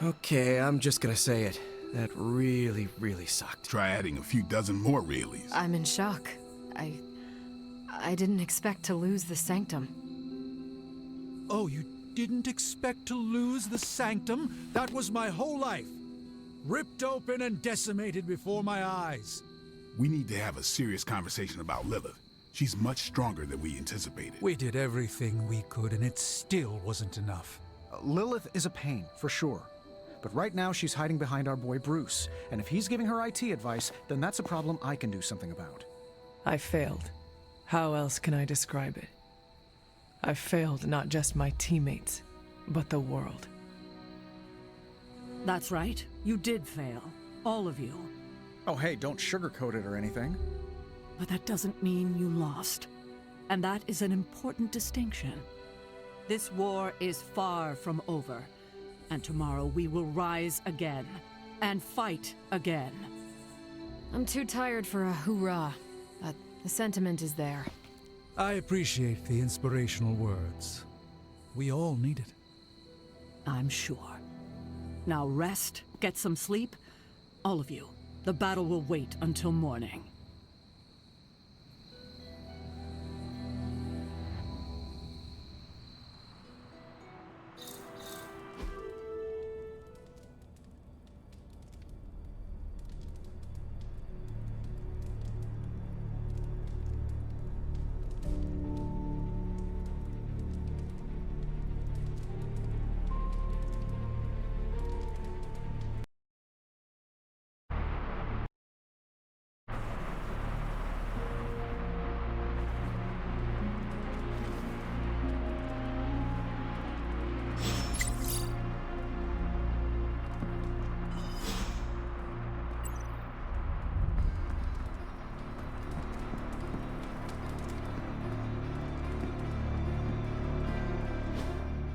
Okay, I'm just gonna say it. That really, really sucked. Try adding a few dozen more reallys. I'm in shock. I didn't expect to lose the sanctum. Oh, you didn't expect to lose the sanctum? That was my whole life. Ripped open and decimated before my eyes. We need to have a serious conversation about Lilith. She's much stronger than we anticipated. We did everything we could, and it still wasn't enough. Lilith is a pain, for sure. But right now she's hiding behind our boy Bruce, and if he's giving her IT advice, then that's a problem I can do something about. I failed. How else can I describe it? I failed not just my teammates, but the world. That's right. You did fail. All of you. Oh hey, don't sugarcoat it or anything. But that doesn't mean you lost. And that is an important distinction. This war is far from over. And tomorrow we will rise again. And fight again. I'm too tired for a hoorah, but the sentiment is there. I appreciate the inspirational words. We all need it. I'm sure. Now rest, get some sleep. All of you. The battle will wait until morning.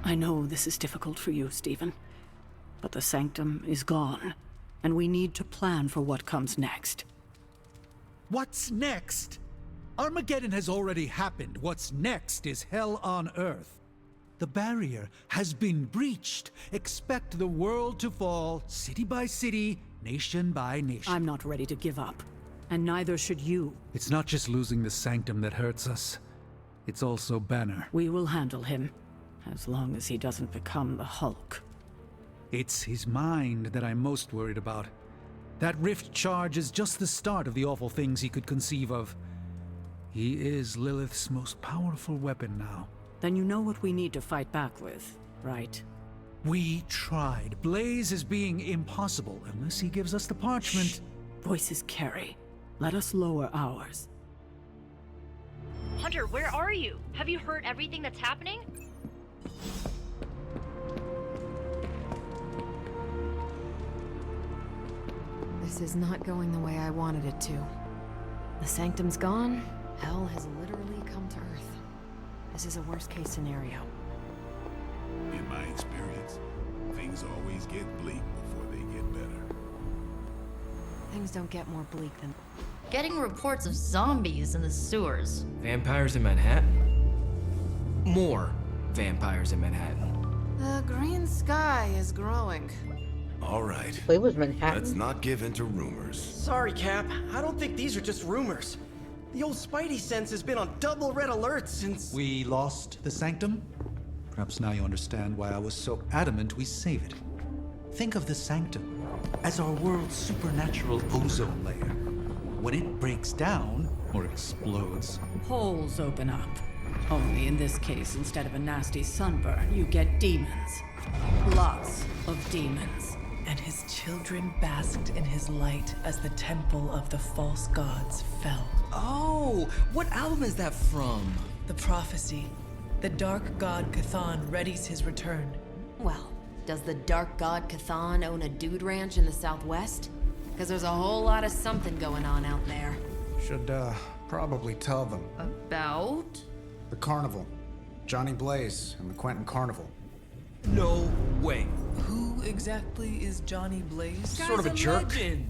I know this is difficult for you, Stephen, but the Sanctum is gone, and we need to plan for what comes next. What's next? Armageddon has already happened. What's next is hell on Earth. The barrier has been breached. Expect the world to fall, city by city, nation by nation. I'm not ready to give up, and neither should you. It's not just losing the Sanctum that hurts us. It's also Banner. We will handle him. As long as he doesn't become the Hulk. It's his mind that I'm most worried about. That rift charge is just the start of the awful things he could conceive of. He is Lilith's most powerful weapon now. Then you know what we need to fight back with, right? We tried. Blaze is being impossible unless he gives us the parchment. Shh. Voices carry. Let us lower ours. Hunter, where are you? Have you heard everything that's happening? This is not going the way I wanted it to. The Sanctum's gone. Hell has literally come to Earth. This is a worst-case scenario. In my experience, things always get bleak before they get better. Things don't get more bleak than... Getting reports of zombies in the sewers. Vampires in Manhattan? More vampires in Manhattan. The green sky is growing. All right. Wait, was Manhattan? Let's not give in to rumors. Sorry, Cap. I don't think these are just rumors. The old Spidey sense has been on double red alert since... We lost the Sanctum? Perhaps now you understand why I was so adamant we save it. Think of the Sanctum as our world's supernatural ozone layer. When it breaks down, or explodes... Holes open up. Only in this case, instead of a nasty sunburn, you get demons. Lots of demons. And his children basked in his light as the temple of the false gods fell. Oh, what album is that from? The prophecy. The dark god Cthon readies his return. Well, does the dark god Cthon own a dude ranch in the Southwest? Because there's a whole lot of something going on out there. Should, probably tell them. About? The carnival. Johnny Blaze and the Quentin Carnival. No way. Who exactly is Johnny Blaze? Sort of a jerk. Legend.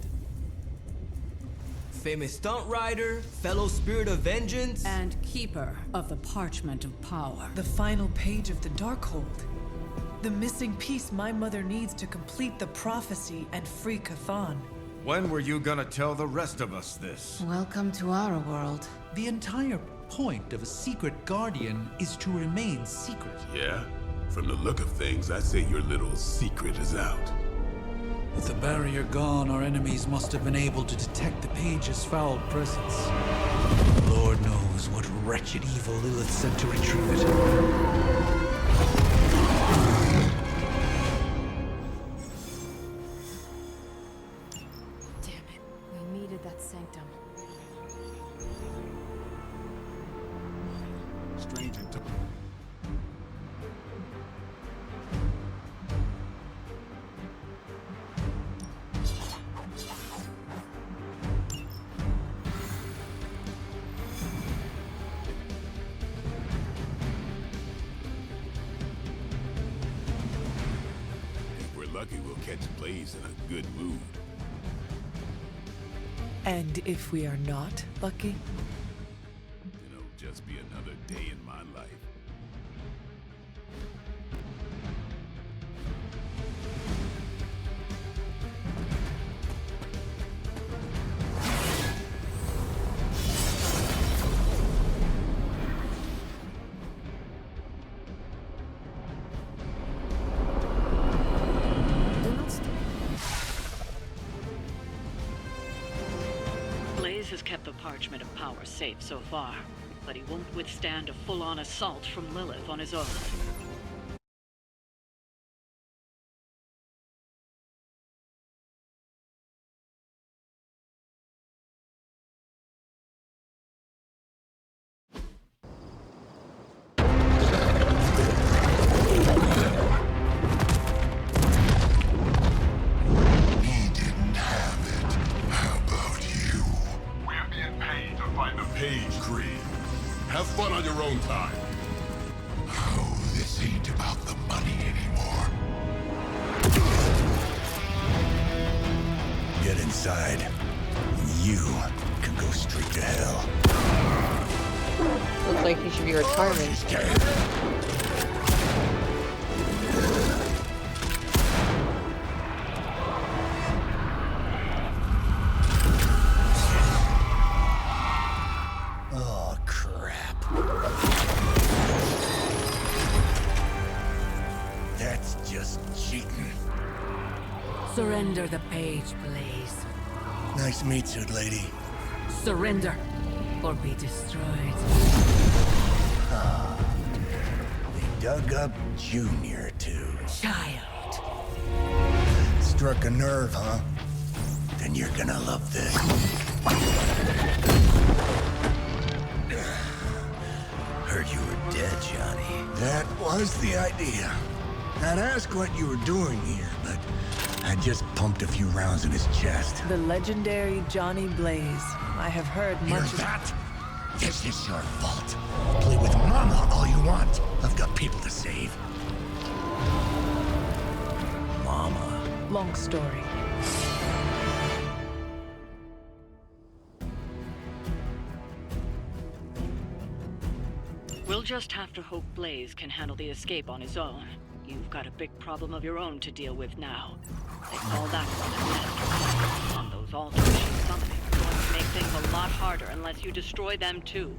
famous stunt rider, fellow spirit of vengeance, and keeper of the Parchment of Power. The final page of the Darkhold. The missing piece my mother needs to complete the prophecy and free Cathan. When were you gonna tell the rest of us this? Welcome to our world. The entire point of a secret guardian is to remain secret. Yeah? From the look of things, I'd say your little secret is out. With the barrier gone, our enemies must have been able to detect the page's foul presence. Lord knows what wretched evil Lilith sent to retrieve it. Damn it. We needed that sanctum. Stranger to... If we're lucky, we'll catch Blaze in a good mood. And if we are not lucky? It'll just be another day in my life. Blaze has kept the Parchment of Power safe so far, but he won't withstand a full-on assault from Lilith on his own. He didn't have it. How about you? We're being paid to find the Page Creed. Have fun on your own time. Oh, this ain't about the money anymore. Get inside. You can go straight to hell. Looks like he should be retiring. She's dead. Oh, crap. That's just cheating. Surrender the Page, Blaze. Nice meat suit, lady. Surrender, or be destroyed. They dug up Junior, too. Child. Struck a nerve, huh? Then you're gonna love this. Heard you were dead, Johnny. That was the idea. I'd ask what you were doing here, but I just pumped a few rounds in his chest. The legendary Johnny Blaze. I have heard Hear much of... that? This is your fault. Play with Mama all you want. I've got people to save. Mama. Long story. We'll just have to hope Blaze can handle the escape on his own. You've got a big problem of your own to deal with now. They call that one a master. And those alteration summoning are going to make things a lot harder unless you destroy them too.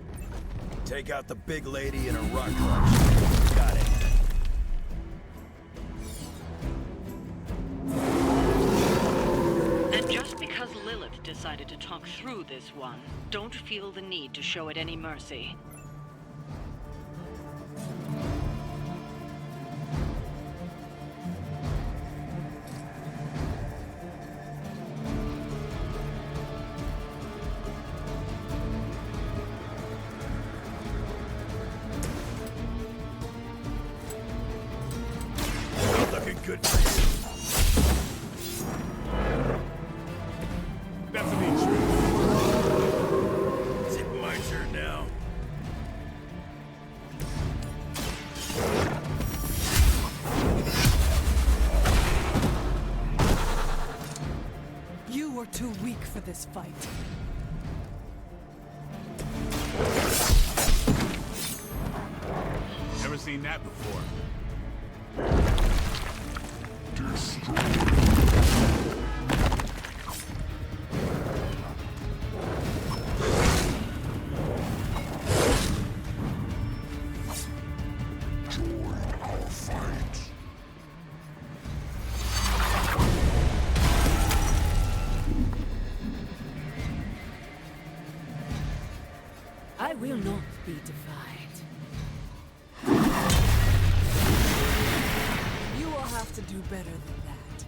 Take out the big lady in a rock clutch. Got it. And just because Lilith decided to talk through this one, don't feel the need to show it any mercy. Looking good. Definitely true. Is it my turn now? You were too weak for this fight. seen that before. I will not be defied. You will have to do better than that.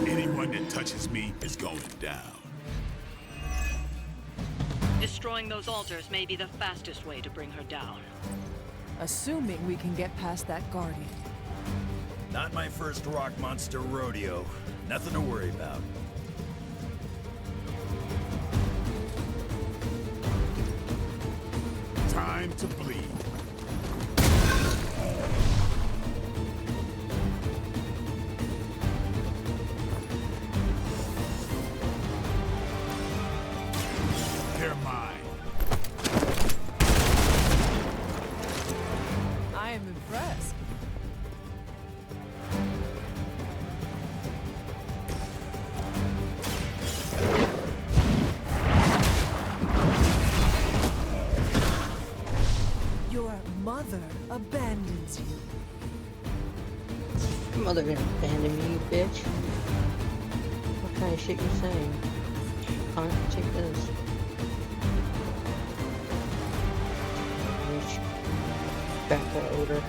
Anyone that touches me is going down. Destroying those altars may be the fastest way to bring her down. Assuming we can get past that guardian. Not my first rock monster rodeo. Nothing to worry about. Time to bleed. They're mine. I am impressed. Your mother abandons you. Your mother didn't abandon me, you bitch. What kind of shit you saying? Alright, take this. Bitch. Back to odor.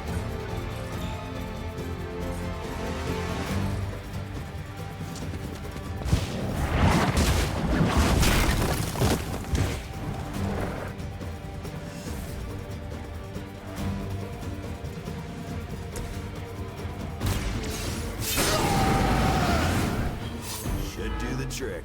Should do the trick.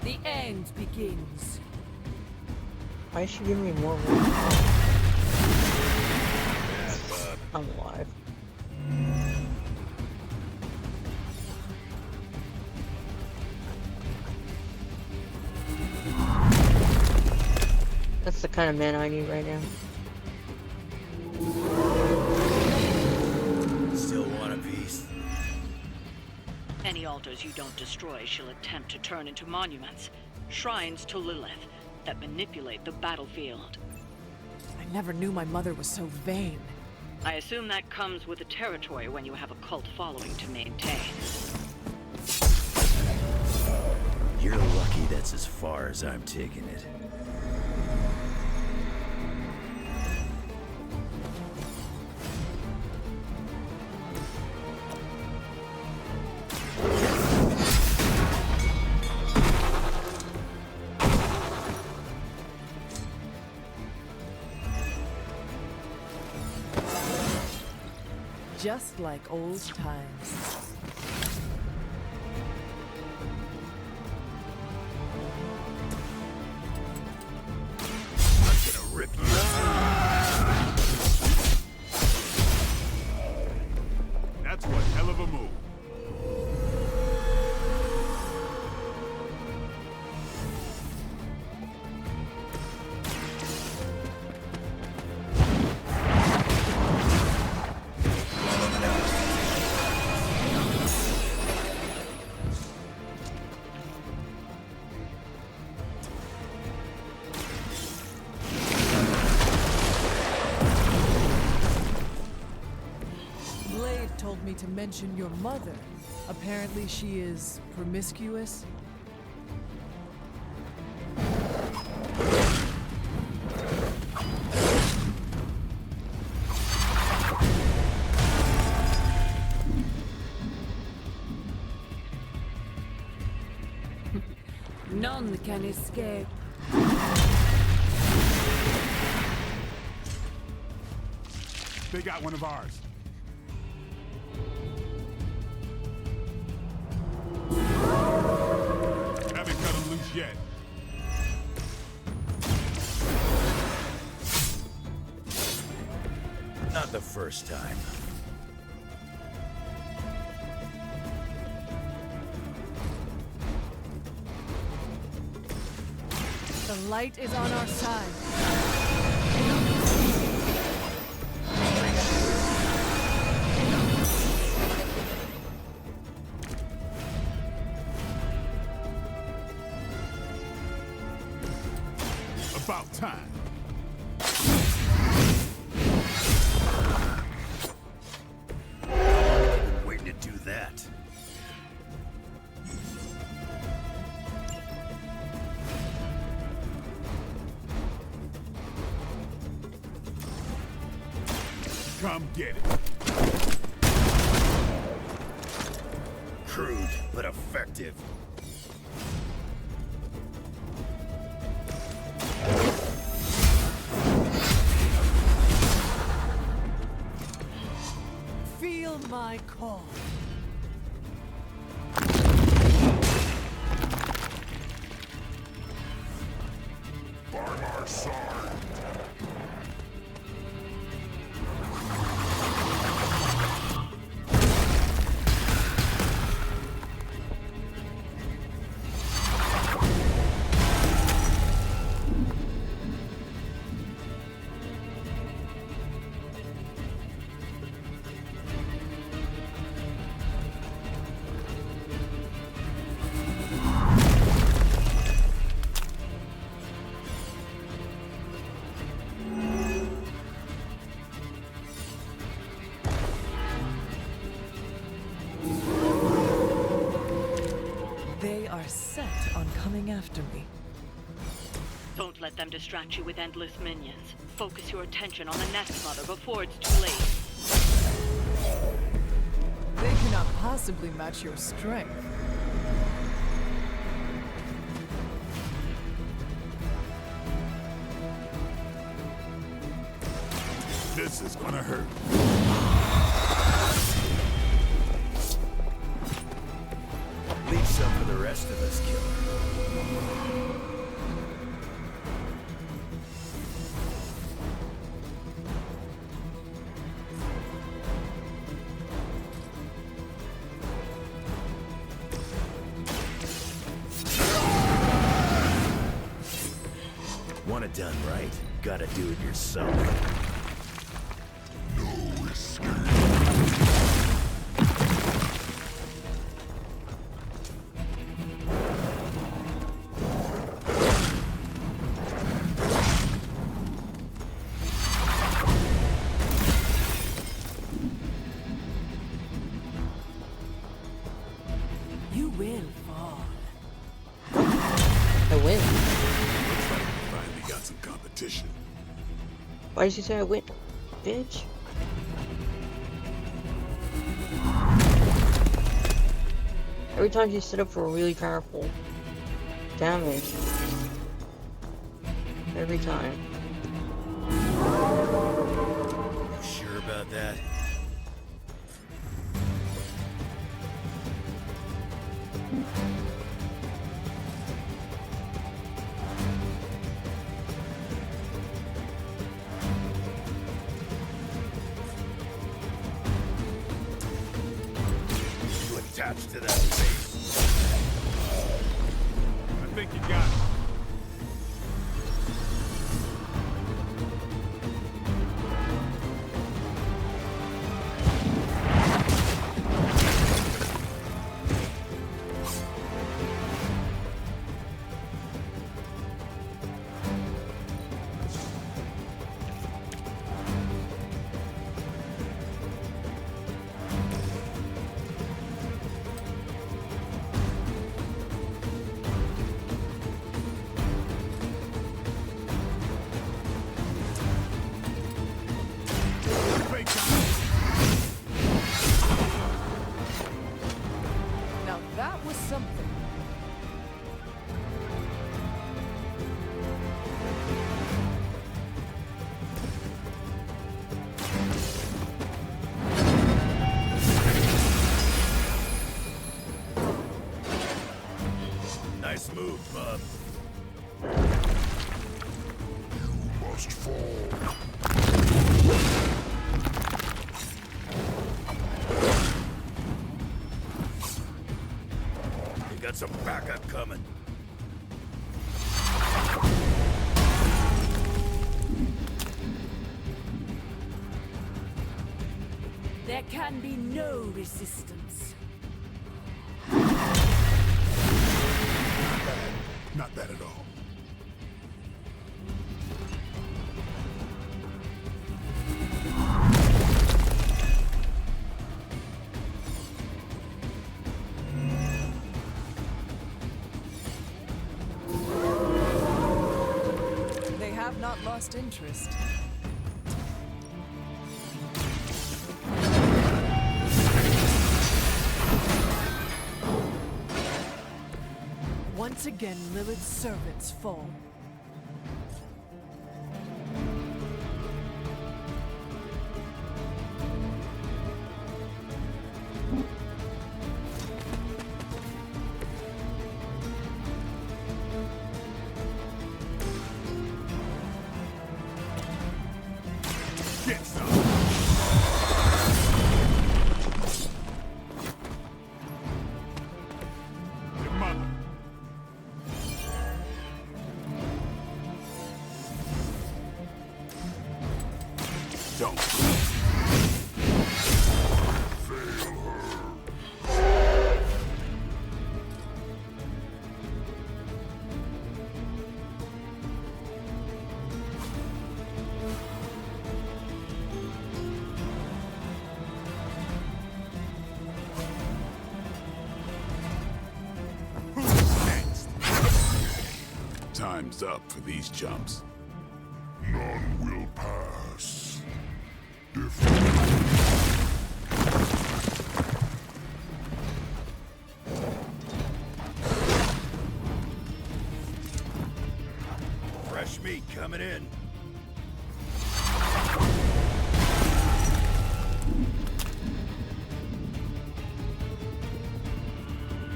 The end begins. Why is she giving me more work? I'm alive. That's the kind of man I need right now. Still want a piece? Any altars you don't destroy, she'll attempt to turn into monuments, shrines to Lilith, that manipulate the battlefield. I never knew my mother was so vain. I assume that comes with the territory when you have a cult following to maintain. You're lucky that's as far as I'm taking it. Just like old times. I'm gonna rip you. That's one hell of a move. Told me to mention your mother. Apparently she is promiscuous. None can escape. They got one of ours. Haven't cut him loose yet. Not the first time. The light is on our side. About time. Waiting to do that. Come get it. Crude, but effective. Feel my call. Barmar Sard. They are set on coming after me. Don't let them distract you with endless minions. Focus your attention on the Nest Mother before it's too late. They cannot possibly match your strength. This is gonna hurt. Leave some for the rest of us, killer. Want it done right? Gotta do it yourself. No escape. You will fall. I win. Looks like we finally got some competition. Why did you say I win? Bitch. Every time you set up for a really powerful damage. Every time. You sure about that? You attached to that face. I think you got it. bub. You must fall. You got some backup coming. There can be no resistance. Not bad at all. They have not lost interest. Once again, Lilith's servants fall. Get some. Your mother. Don't. Fail her. Who's next? Time's up for these chumps. None will pass. Fresh meat coming in.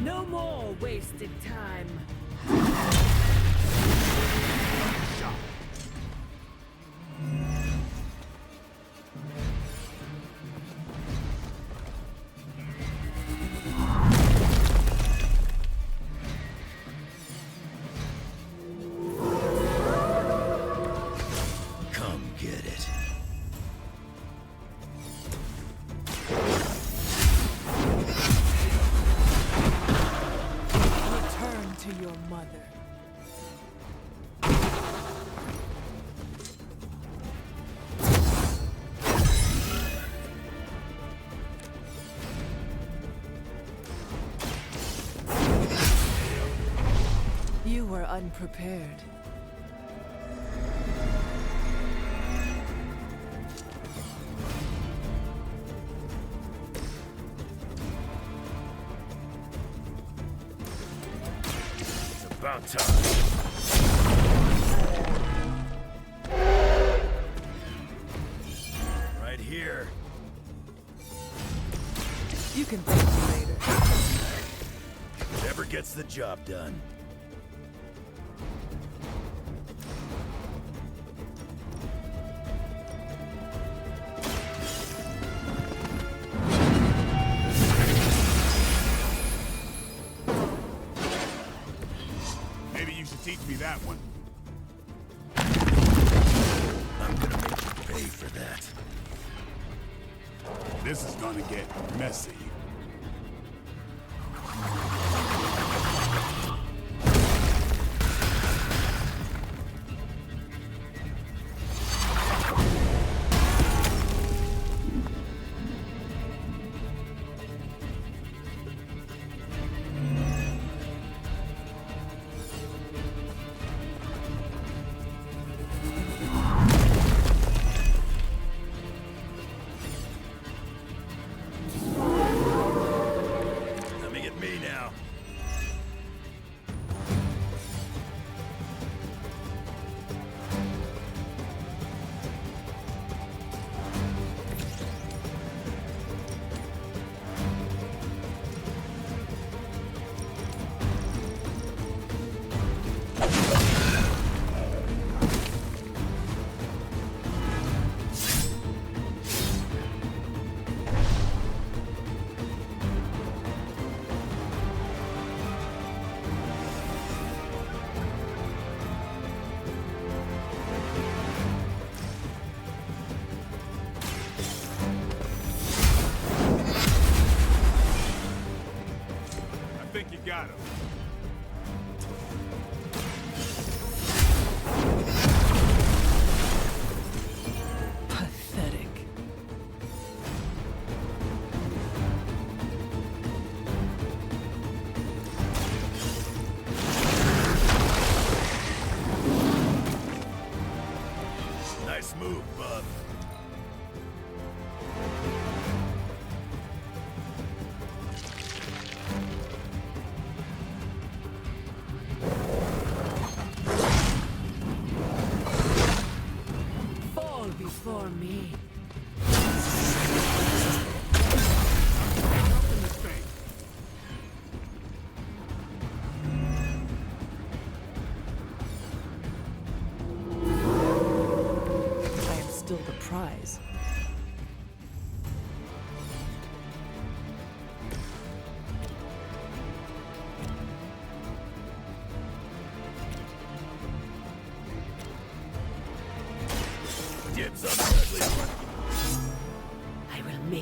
No more wasted time. Come get it. Return to your mother. You were unprepared. It's about time. Right here. You can thank me later. Whatever gets the job done. Maybe you should teach me that one. I'm gonna make you pay for that. This is gonna get messy.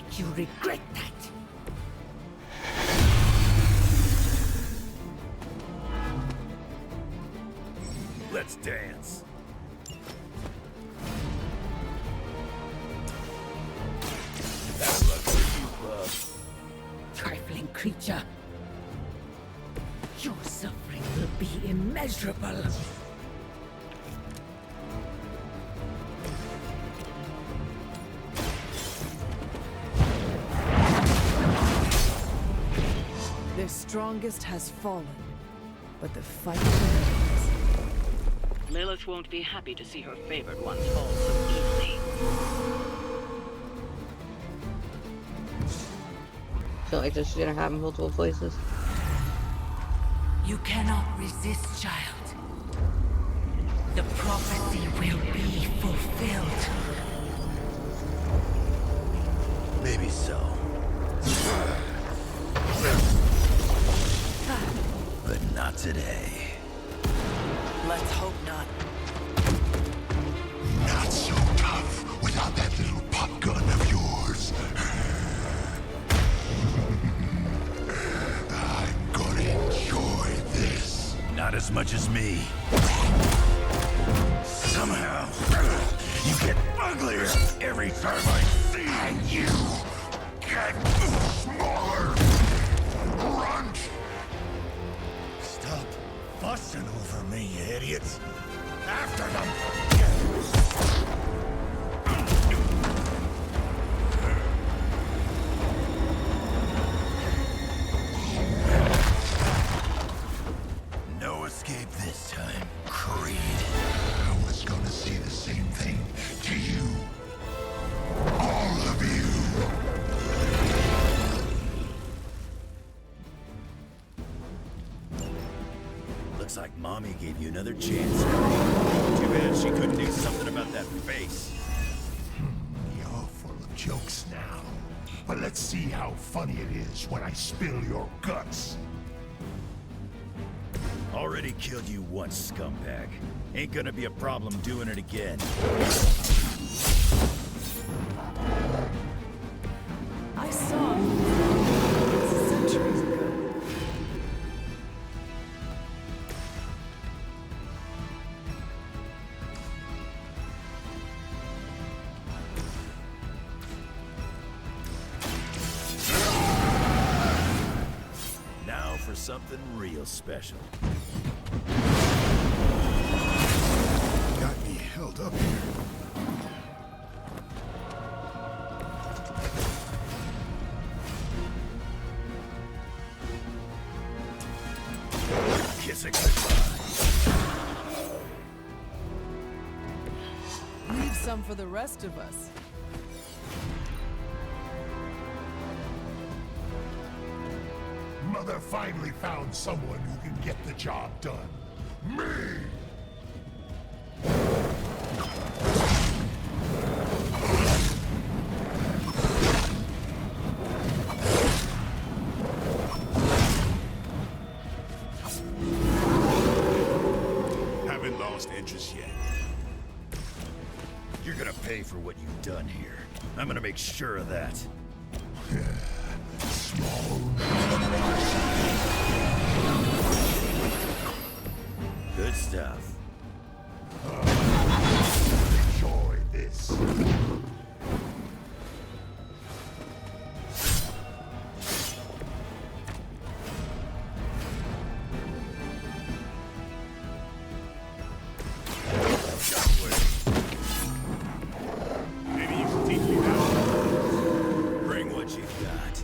make you regret that. Let's dance. That's luck for you, bub. Trifling creature. Your suffering will be immeasurable. Their strongest has fallen, but the fight remains. Lilith won't be happy to see her favored ones fall so easily. Feel like this is gonna happen multiple places. You cannot resist, child. The prophecy will be fulfilled. Maybe so. But not today. Let's hope not. Not so tough without that little pop gun of yours. I'm gonna enjoy this. Not as much as me. Somehow, you get uglier every time I see you. And you get smaller. Grunt. Stop fussing over me, you idiots. After them. No escape this time, Creed. I was gonna say the same thing to you. All of you. Looks like Mommy gave you another chance. Too bad she couldn't do something about that face. You're full of jokes now. But let's see how funny it is when I spill your guts. Already killed you once, scumbag. Ain't gonna be a problem doing it again. I saw centuries ago. Now for something real special. Got me held up here. Kiss it goodbye. Leave some for the rest of us. Mother finally found someone who can get the job done. Me! Haven't lost interest yet. You're gonna pay for what you've done here. I'm gonna make sure of that. Small. Good stuff. Enjoy this. Maybe you can teach me how. Bring what you've got.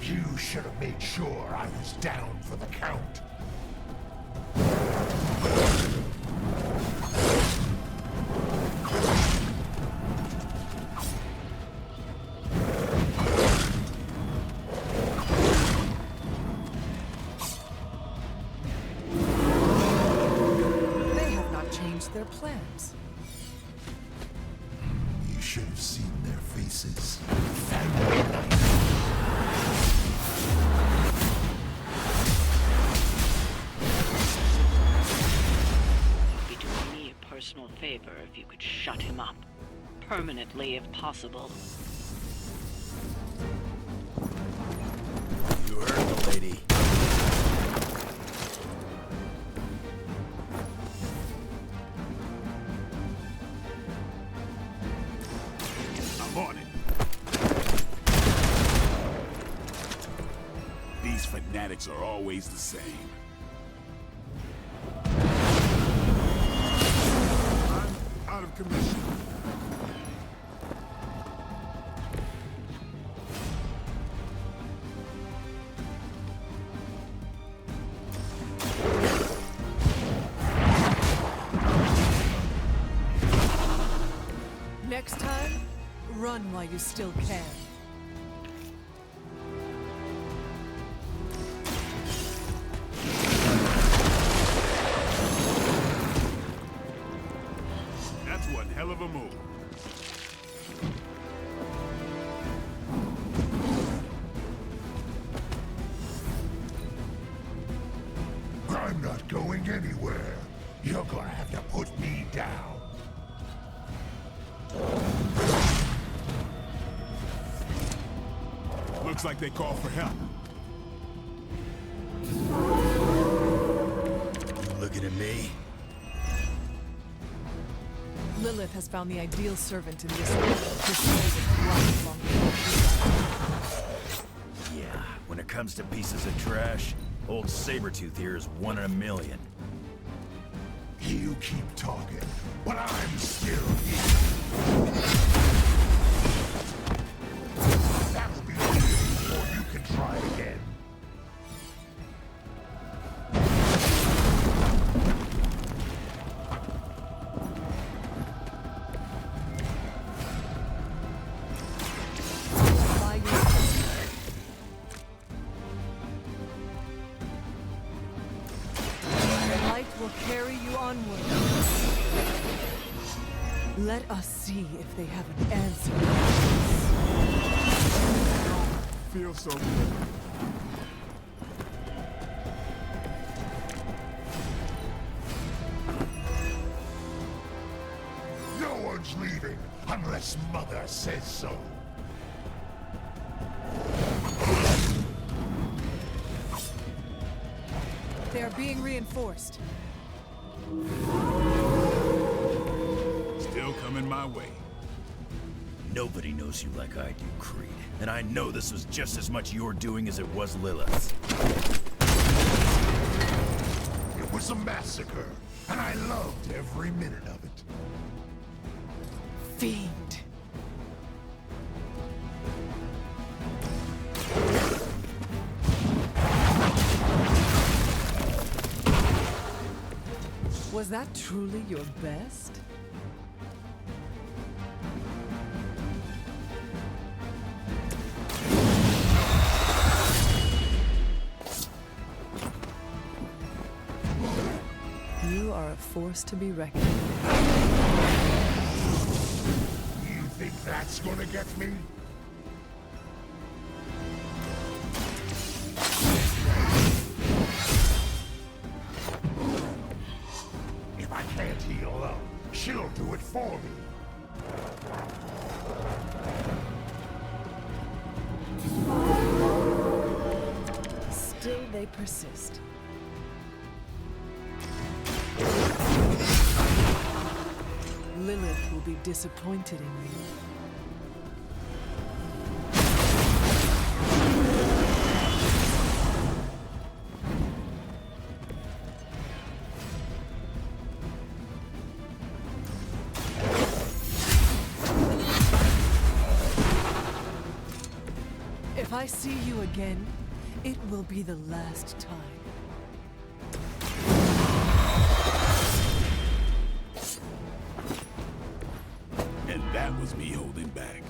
You should have made sure I was down for the count. their plans. You should have seen their faces. You'd be doing me a personal favor if you could shut him up. Permanently, if possible. You heard the lady. I'm on it. These fanatics are always the same. I'm out of commission. Next time, run while you still can. That's one hell of a move. I'm not going anywhere. You're gonna have to put me down. Looks like they call for help. You looking at me? Lilith has found the ideal servant in this world. His long before Yeah, when it comes to pieces of trash, old Sabretooth here is 1 in a million. You keep talking, but I'm still here. That'll be it before you can try again. The light will carry you onward. Let us see if they have an answer. Feels so good. No one's leaving unless Mother says so. They are being reinforced. Still coming my way. Nobody knows you like I do, Creed. And I know this was just as much your doing as it was Lilith's. It was a massacre, and I loved every minute of it. Fiend. Was that truly your best? You are a force to be reckoned with. You think that's gonna get me? If I can't heal up, she'll do it for me. Still they persist. Lilith will be disappointed in you. If I see you again, it will be the last time. And that was me holding back.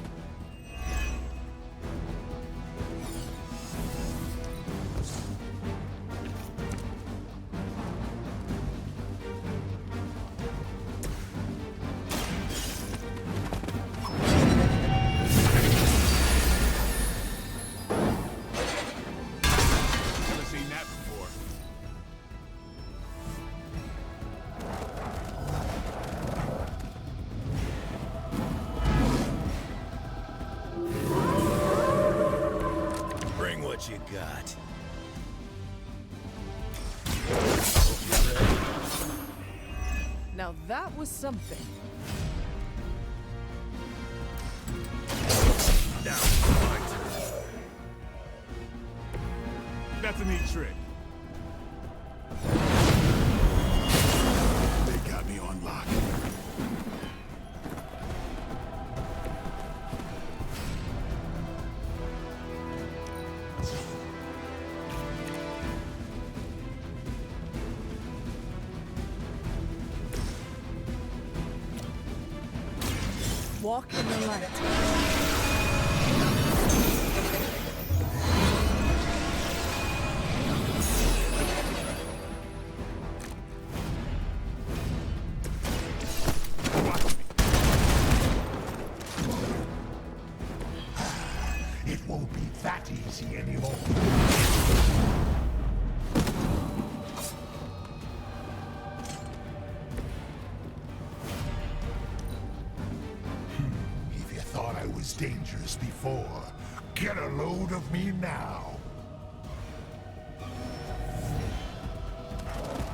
got. Now that was something. Now, my turn. That's a neat trick. They got me on lock. Walk in the light. It won't be that easy anymore. If you thought I was dangerous before, get a load of me now.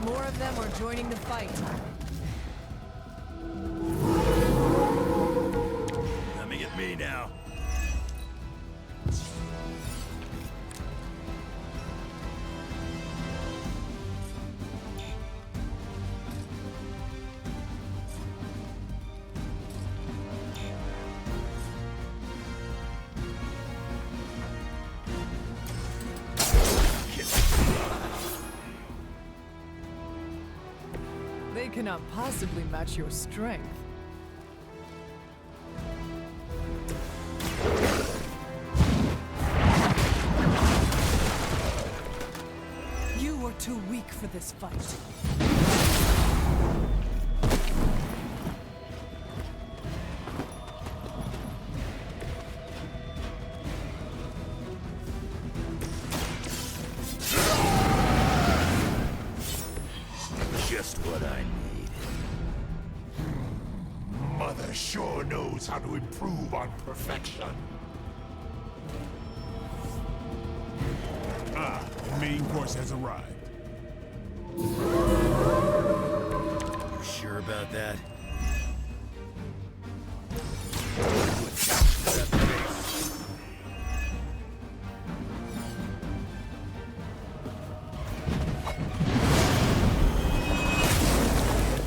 More of them are joining the fight. Coming at me now. They cannot possibly match your strength. You were too weak for this fight. Just what I need. Mother sure knows how to improve on perfection. Ah, the main course has arrived. You sure about that?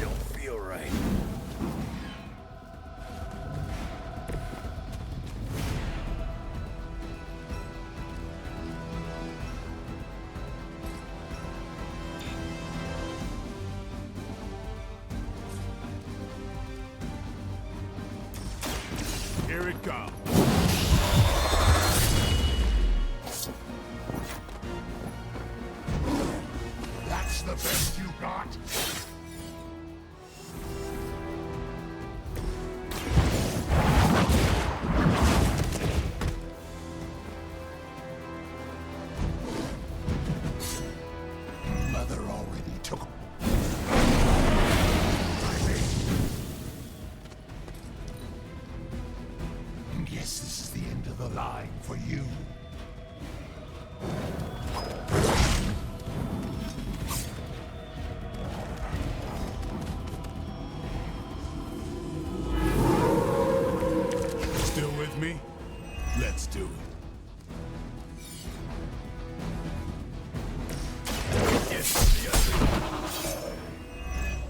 Don't feel right. Here it comes. That's the best you got? Mother already took... Guess this is the end of the line for you. Still with me? Let's do it.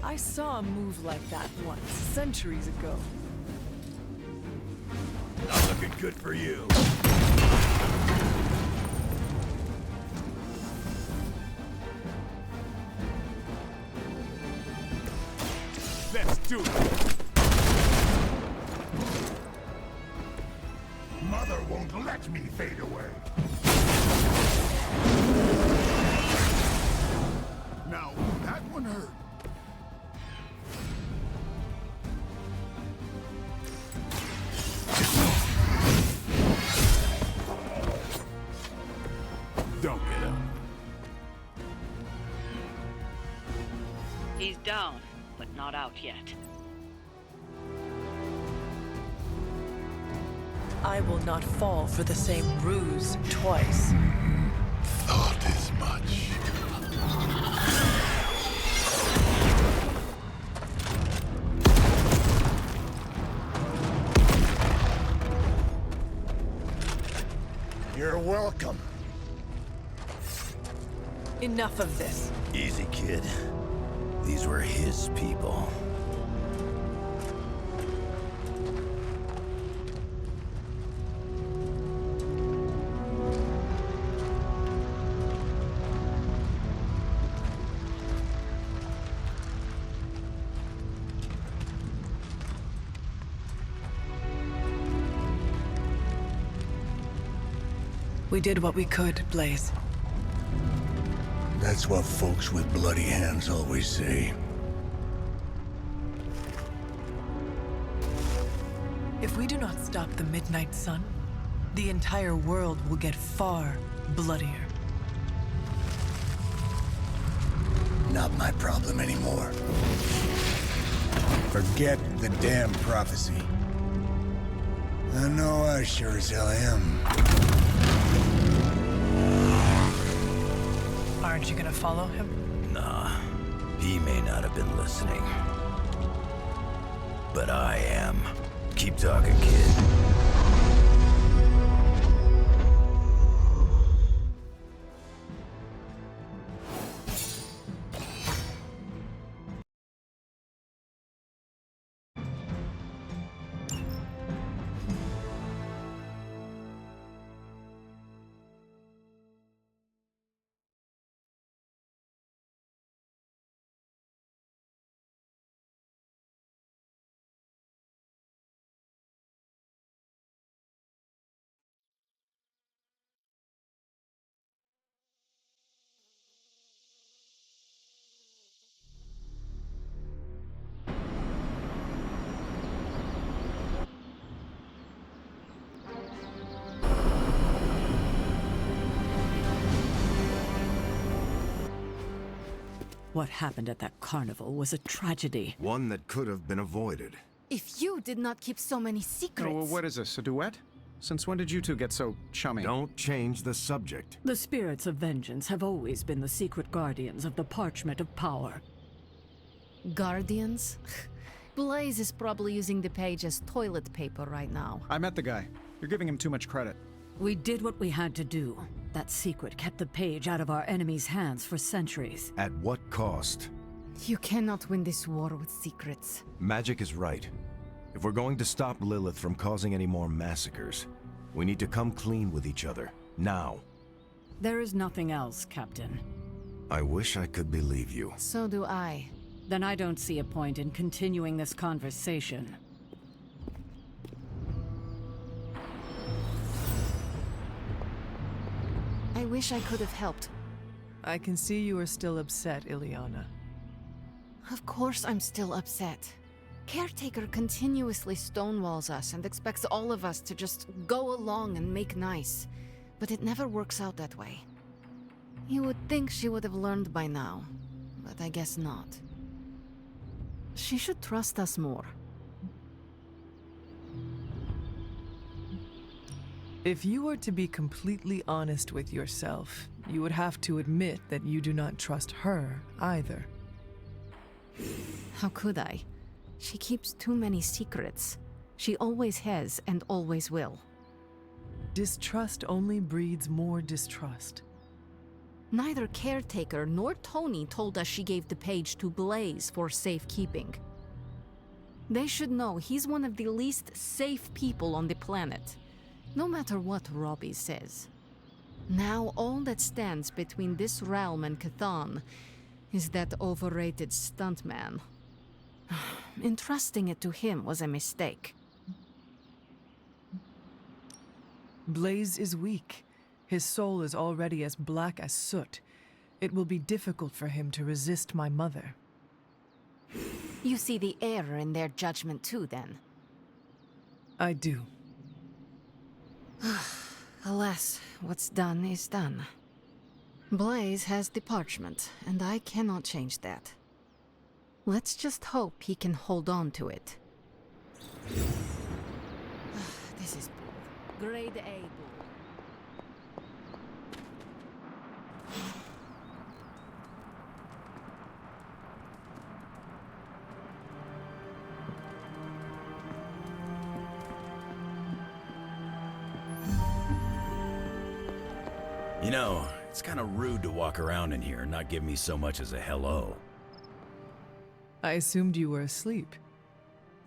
I saw a move like that once, centuries ago. Not looking good for you. Let's do it. Mother won't let me fade away. Now, that one hurt. Don't get up. He's down, but not out yet. I will not fall for the same ruse twice. Thought as much. You're welcome. Enough of this. Easy, kid. These were his people. We did what we could, Blaze. That's what folks with bloody hands always say. If we do not stop the Midnight Sun, the entire world will get far bloodier. Not my problem anymore. Forget the damn prophecy. I know I sure as hell am. Aren't you gonna follow him? Nah, he may not have been listening. But I am. Keep talking, kid. What happened at that carnival was a tragedy. One that could have been avoided. If you did not keep so many secrets... Oh, what is this, a duet? Since when did you two get so chummy? Don't change the subject. The spirits of vengeance have always been the secret guardians of the parchment of power. Guardians? Blaze is probably using the page as toilet paper right now. I met the guy. You're giving him too much credit. We did what we had to do. That secret kept the page out of our enemies' hands for centuries. At what cost? You cannot win this war with secrets. Magic is right. If we're going to stop Lilith from causing any more massacres, we need to come clean with each other. Now. There is nothing else, Captain. I wish I could believe you. So do I. Then I don't see a point in continuing this conversation. I wish I could have helped. I can see you are still upset, Ileana. Of course I'm still upset. Caretaker continuously stonewalls us and expects all of us to just go along and make nice. But it never works out that way. You would think she would have learned by now, but I guess not. She should trust us more. If you were to be completely honest with yourself, you would have to admit that you do not trust her either. How could I? She keeps too many secrets. She always has and always will. Distrust only breeds more distrust. Neither Caretaker nor Tony told us she gave the page to Blaze for safekeeping. They should know he's one of the least safe people on the planet. No matter what Robbie says. Now all that stands between this realm and Cathan is that overrated stuntman. Entrusting it to him was a mistake. Blaze is weak. His soul is already as black as soot. It will be difficult for him to resist my mother. You see the error in their judgment too, then? I do. Alas, what's done is done. Blaze has the parchment, and I cannot change that. Let's just hope he can hold on to it. This is bull. Grade A bull. You know, it's kind of rude to walk around in here and not give me so much as a hello. I assumed you were asleep.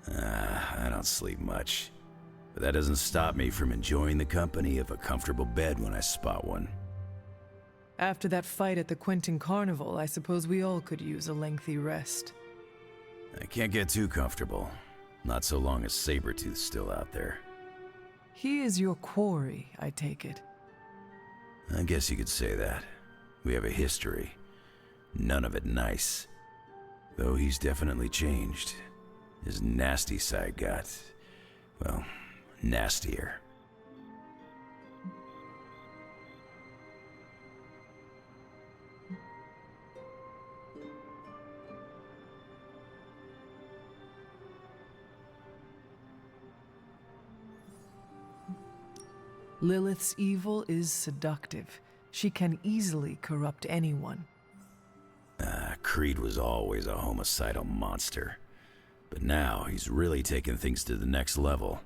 I don't sleep much. But that doesn't stop me from enjoying the company of a comfortable bed when I spot one. After that fight at the Quentin Carnival, I suppose we all could use a lengthy rest. I can't get too comfortable. Not so long as Sabretooth's still out there. He is your quarry, I take it. I guess you could say that. We have a history. None of it nice. Though he's definitely changed. His nasty side got, well, nastier. Lilith's evil is seductive. She can easily corrupt anyone. Creed was always a homicidal monster. But now he's really taken things to the next level.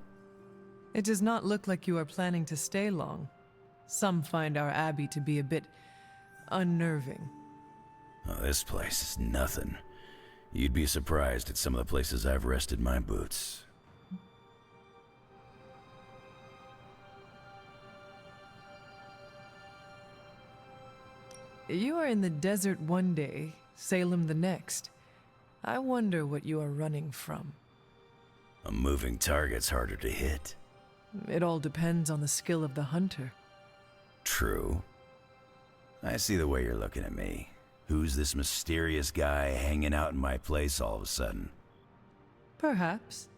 It does not look like you are planning to stay long. Some find our abbey to be a bit unnerving. Oh, this place is nothing. You'd be surprised at some of the places I've rested my boots. You are in the desert one day, Salem the next. I wonder what you are running from. A moving target's harder to hit. It all depends on the skill of the hunter. True. I see the way you're looking at me. Who's this mysterious guy hanging out in my place all of a sudden? Perhaps.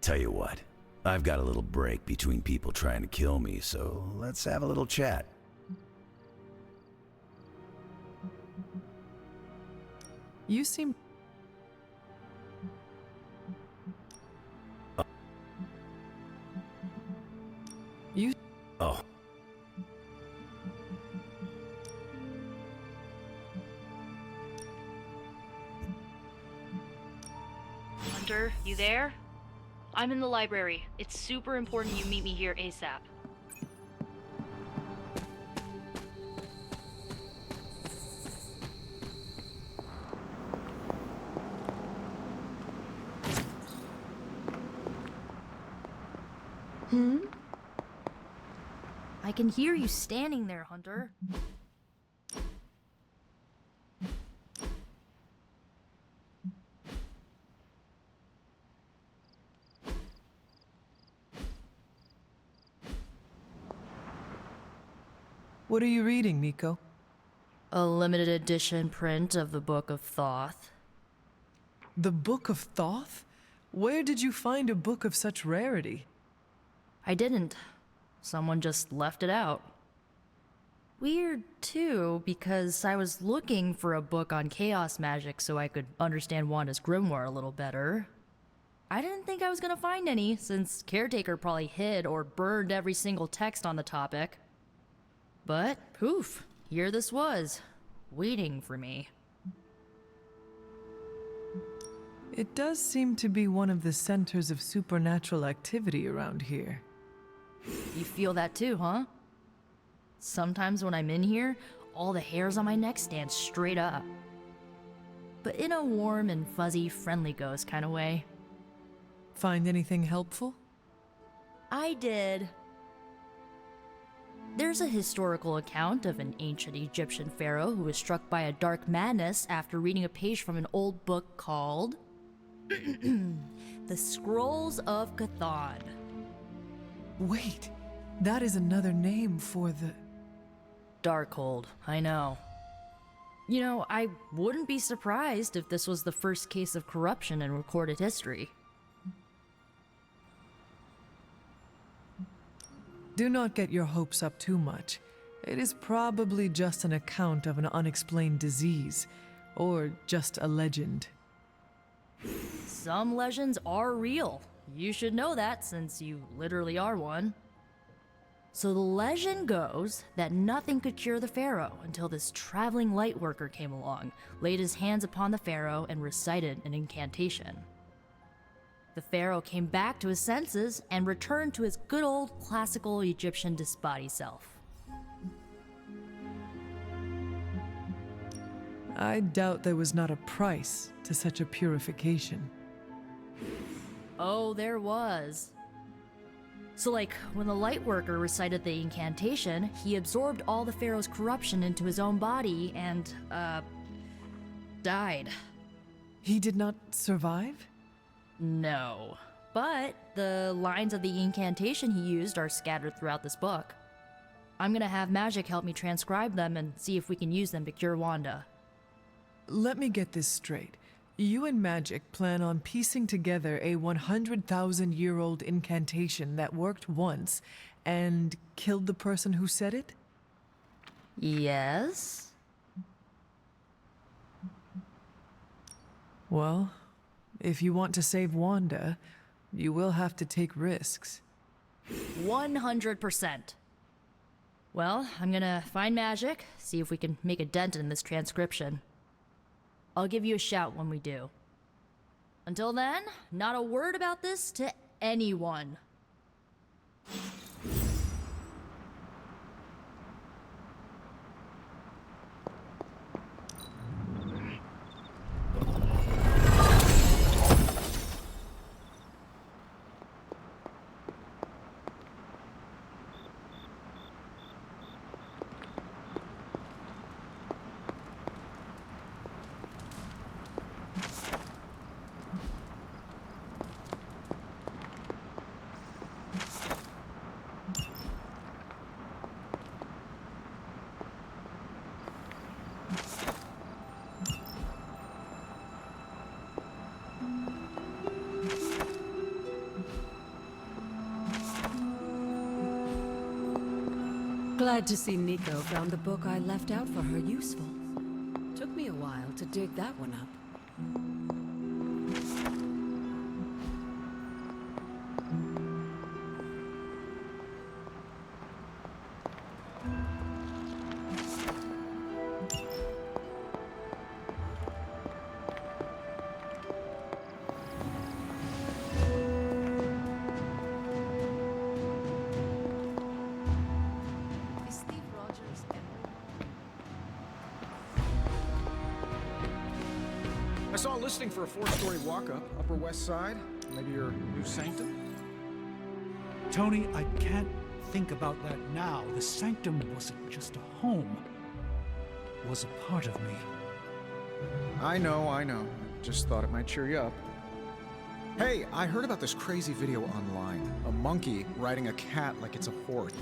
Tell you what, I've got a little break between people trying to kill me, so let's have a little chat. You seem... You... Oh. Hunter, you there? I'm in the library. It's super important you meet me here ASAP. I can hear you standing there, Hunter. What are you reading, Miko? A limited edition print of the Book of Thoth. The Book of Thoth? Where did you find a book of such rarity? I didn't. Someone just left it out. Weird, too, because I was looking for a book on chaos magic so I could understand Wanda's grimoire a little better. I didn't think I was gonna find any, since Caretaker probably hid or burned every single text on the topic. But, poof, here this was, waiting for me. It does seem to be one of the centers of supernatural activity around here. You feel that too, huh? Sometimes when I'm in here, all the hairs on my neck stand straight up. But in a warm and fuzzy, friendly ghost kind of way. Find anything helpful? I did. There's a historical account of an ancient Egyptian pharaoh who was struck by a dark madness after reading a page from an old book called The Scrolls of Chthon. Wait, that is another name for the... Darkhold, I know. You know, I wouldn't be surprised if this was the first case of corruption in recorded history. Do not get your hopes up too much. It is probably just an account of an unexplained disease, or just a legend. Some legends are real. You should know that, since you literally are one. So the legend goes that nothing could cure the pharaoh until this traveling light worker came along, laid his hands upon the pharaoh, and recited an incantation. The pharaoh came back to his senses and returned to his good old classical Egyptian disbody self. I doubt there was not a price to such a purification. Oh, there was. So, like, when the Lightworker recited the incantation, he absorbed all the Pharaoh's corruption into his own body and, died. He did not survive? No. But the lines of the incantation he used are scattered throughout this book. I'm gonna have Magic help me transcribe them and see if we can use them to cure Wanda. Let me get this straight. You and Magic plan on piecing together a 100,000-year-old incantation that worked once and killed the person who said it? Yes? Well, if you want to save Wanda, you will have to take risks. 100%. Well, I'm gonna find Magic, see if we can make a dent in this transcription. I'll give you a shout when we do. Until then, not a word about this to anyone. Glad to see Nico found the book I left out for her useful. Took me a while to dig that one up. I saw a listing for a 4-story walk-up, Upper West Side. Maybe your new sanctum? Tony, I can't think about that now. The sanctum wasn't just a home. It was a part of me. I know. I just thought it might cheer you up. Hey, I heard about this crazy video online. A monkey riding a cat like it's a horse.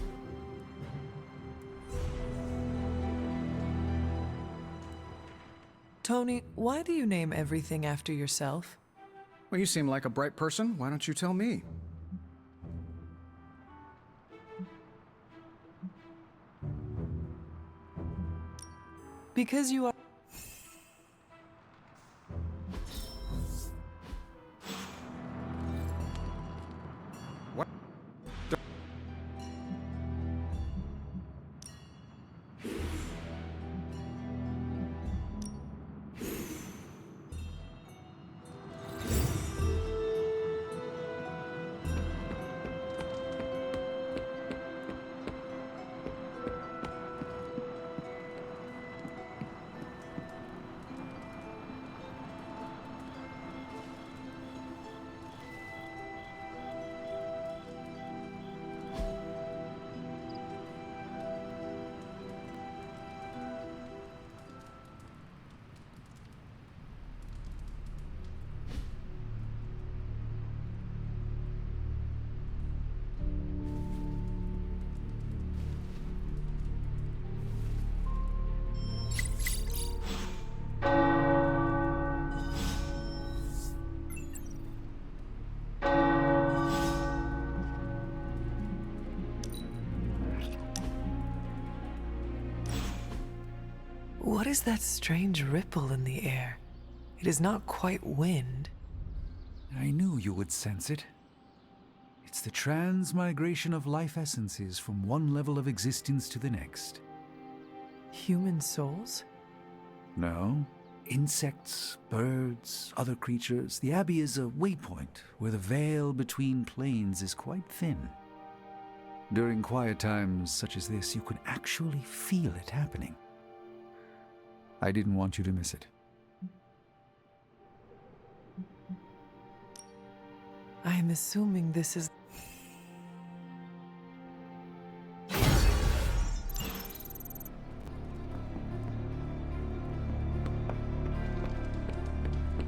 Tony, why do you name everything after yourself? Well, you seem like a bright person. Why don't you tell me? Because you are... What? What is that strange ripple in the air? It is not quite wind. I knew you would sense it. It's the transmigration of life essences from one level of existence to the next. Human souls? No. Insects, birds, other creatures. The Abbey is a waypoint where the veil between planes is quite thin. During quiet times such as this, you can actually feel it happening. I didn't want you to miss it. I am assuming this is...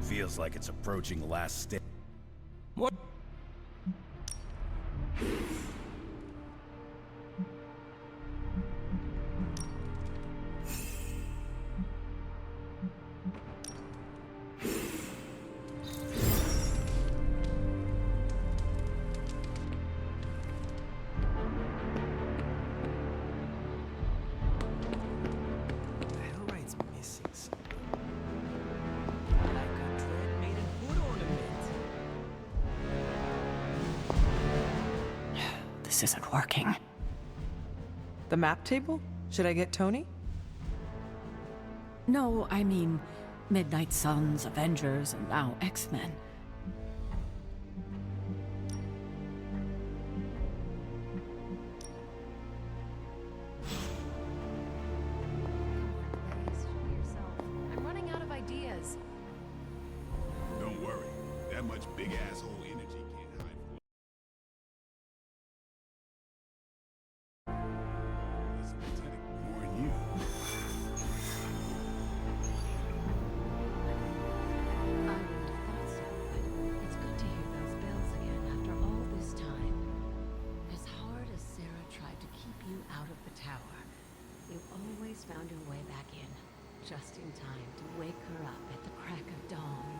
Feels like it's approaching last stage. What? This isn't working. The map table? Should I get Tony? No, I mean Midnight Suns, Avengers, and now X-Men. I'm running out of ideas. Don't worry. That much big asshole energy can't hide from this Lieutenant more than you. I wouldn't have thought so, but it's good to hear those bells again after all this time. As hard as Sarah tried to keep you out of the tower, you always found your way back in, just in time to wake her up at the crack of dawn.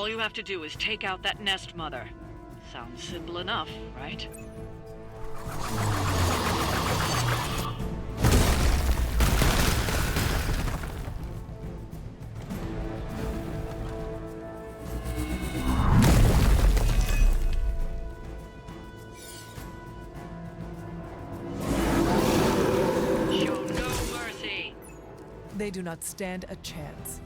All you have to do is take out that nest mother. Sounds simple enough, right? Show no mercy. They do not stand a chance.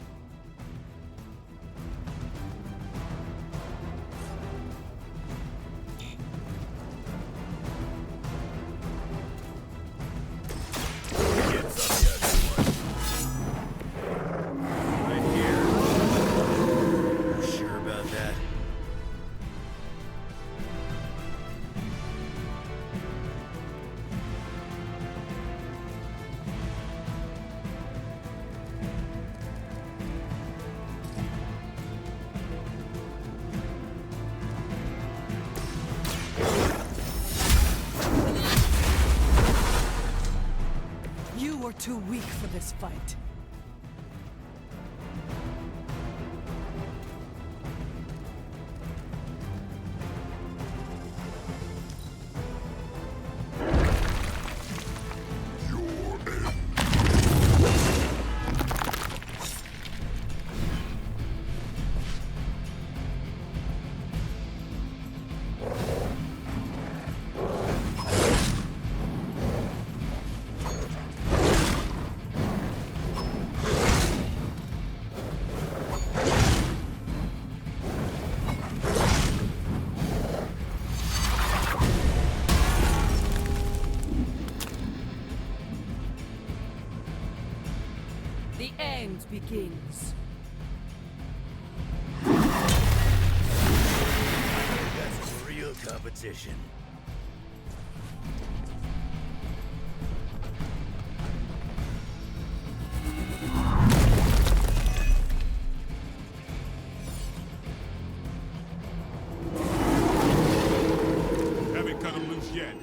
You are too weak for this fight. The end begins. That's some real competition. Haven't cut him loose yet.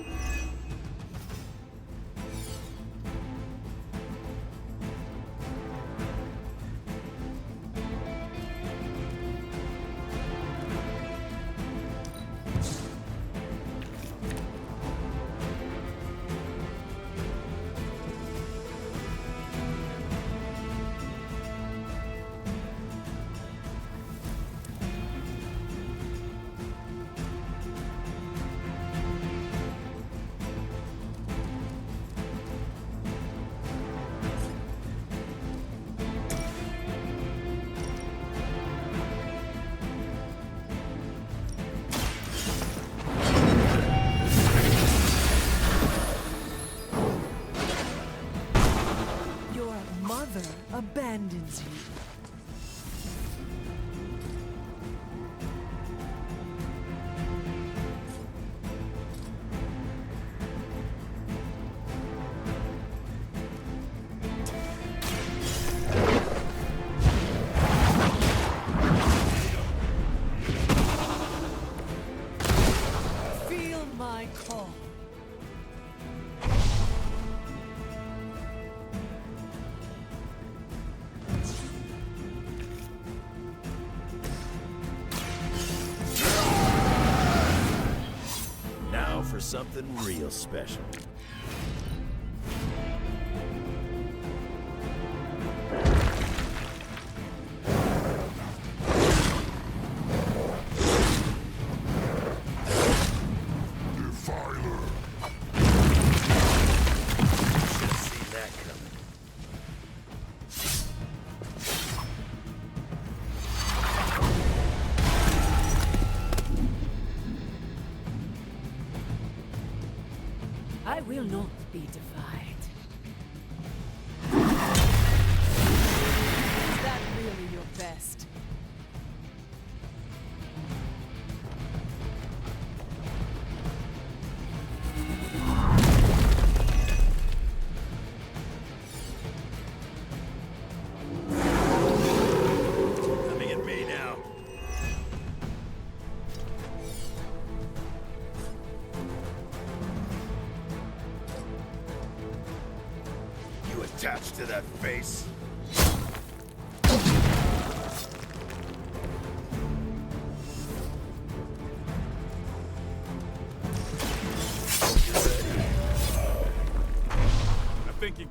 Your mother abandons you. Feel my call. Now for something real special. Defiler. Should've seen that coming. I will not be defied. Is that really your best? Coming at me now. You attached to that face?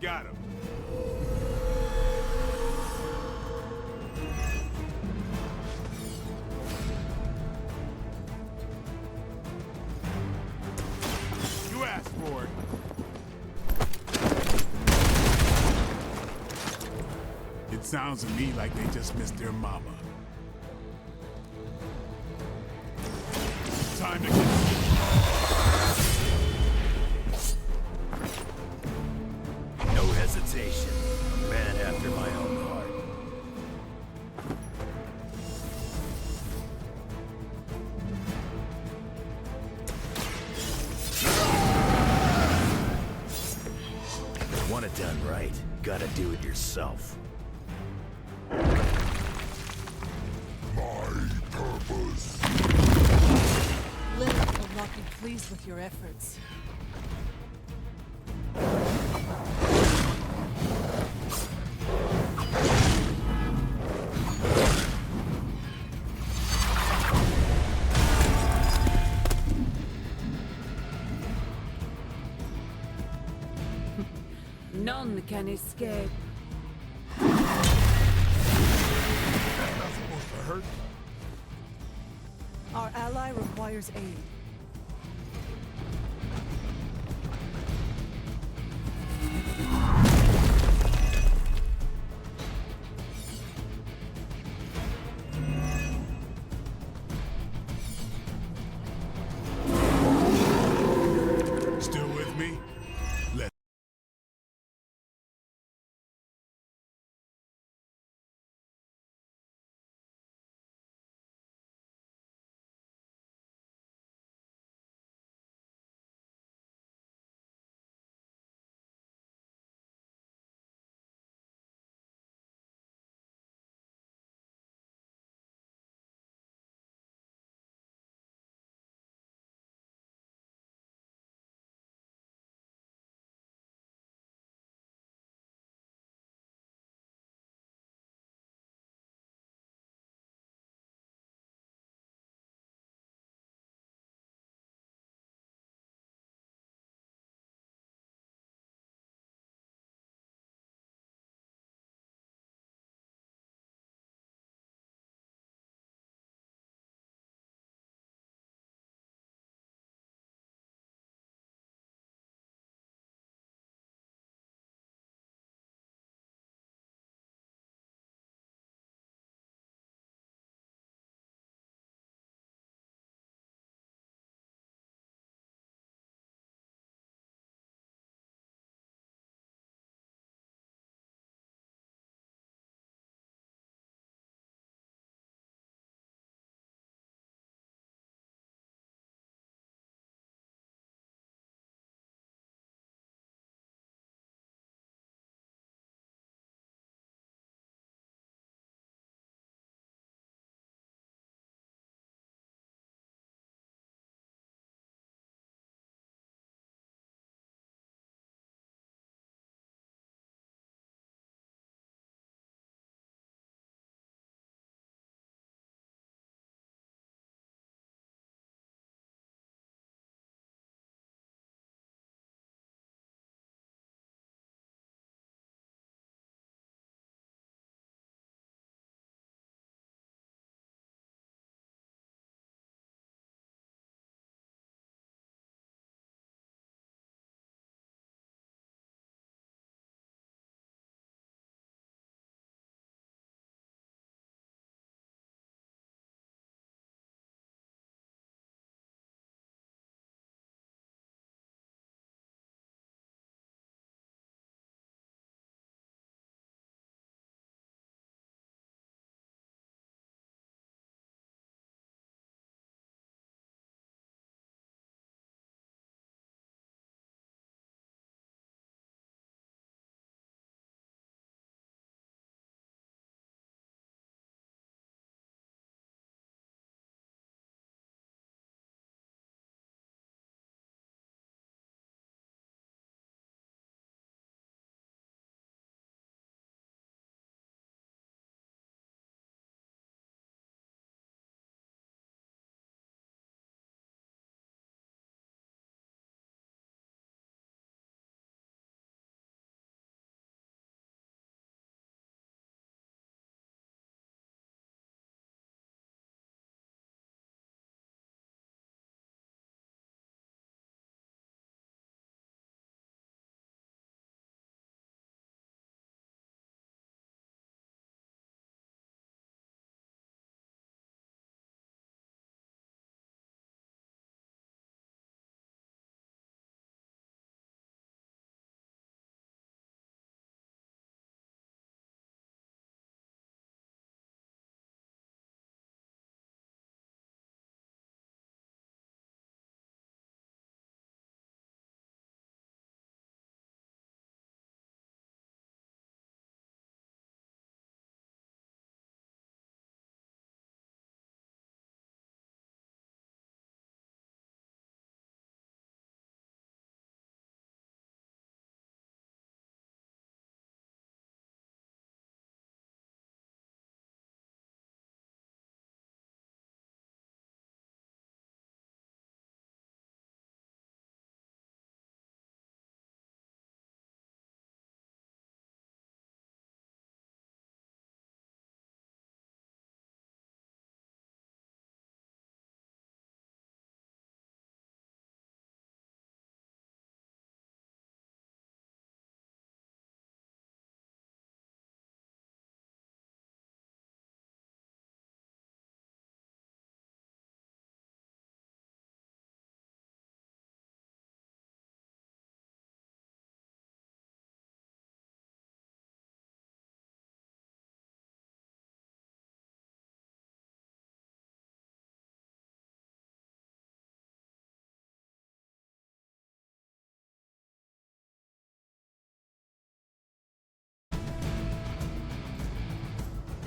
got him. You asked for it. It sounds to me like they just missed their mama. Time to get... No hesitation. A man after my own heart. Want it done right, gotta do it yourself. Lilith will not be pleased with your efforts. None can escape. Our ally requires aid. Still with me?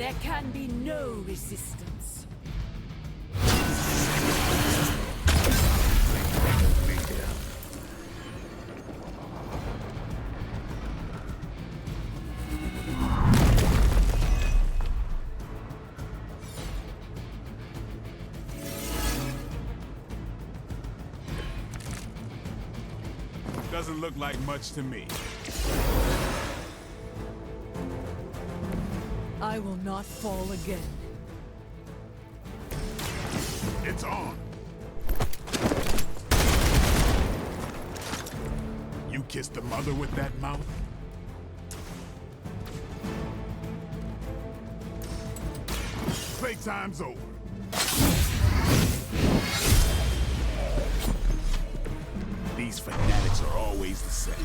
There can be no resistance. Doesn't look like much to me. I will not fall again. It's on. You kissed the mother with that mouth? Playtime's over. These fanatics are always the same.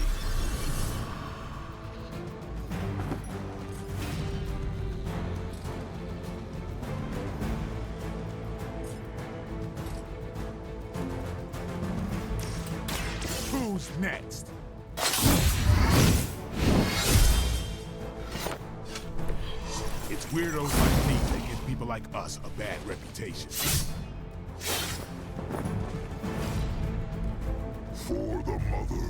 Who's next? It's weirdos like me that give people like us a bad reputation. For the mother.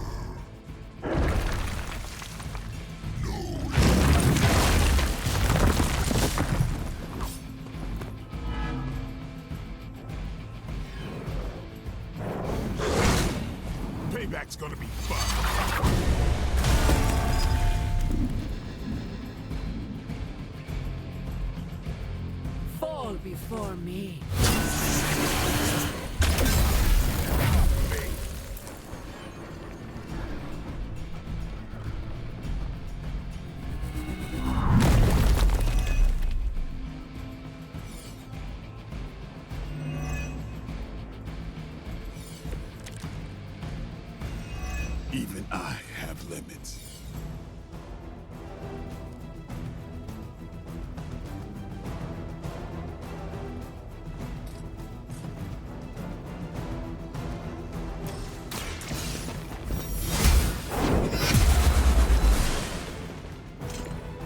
Payback's gonna be fun. Fall before me. Even I have limits.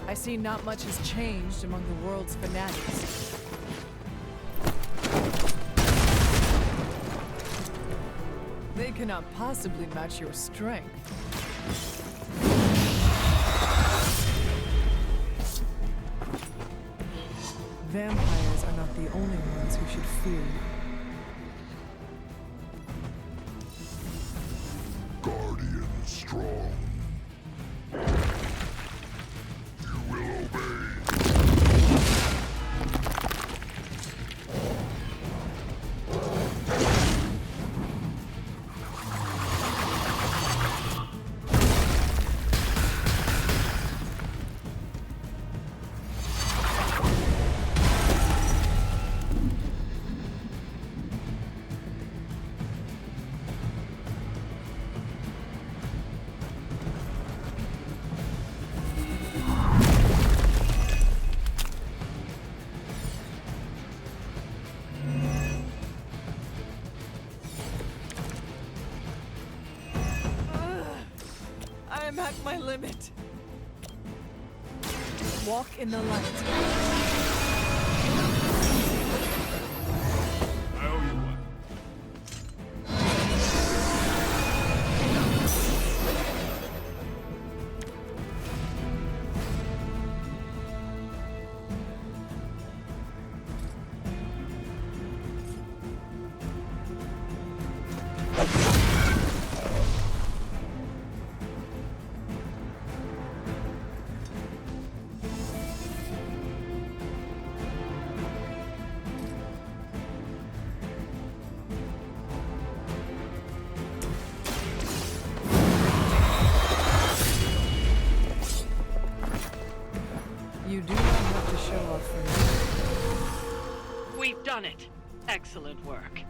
I see not much has changed among the world's fanatics. They cannot possibly match your strength. Vampires are not the only ones who should fear you. Guardian strong. You will obey. I am at my limit. Walk in the light. I owe you one. You do not have to show off for me. We've done it. Excellent work.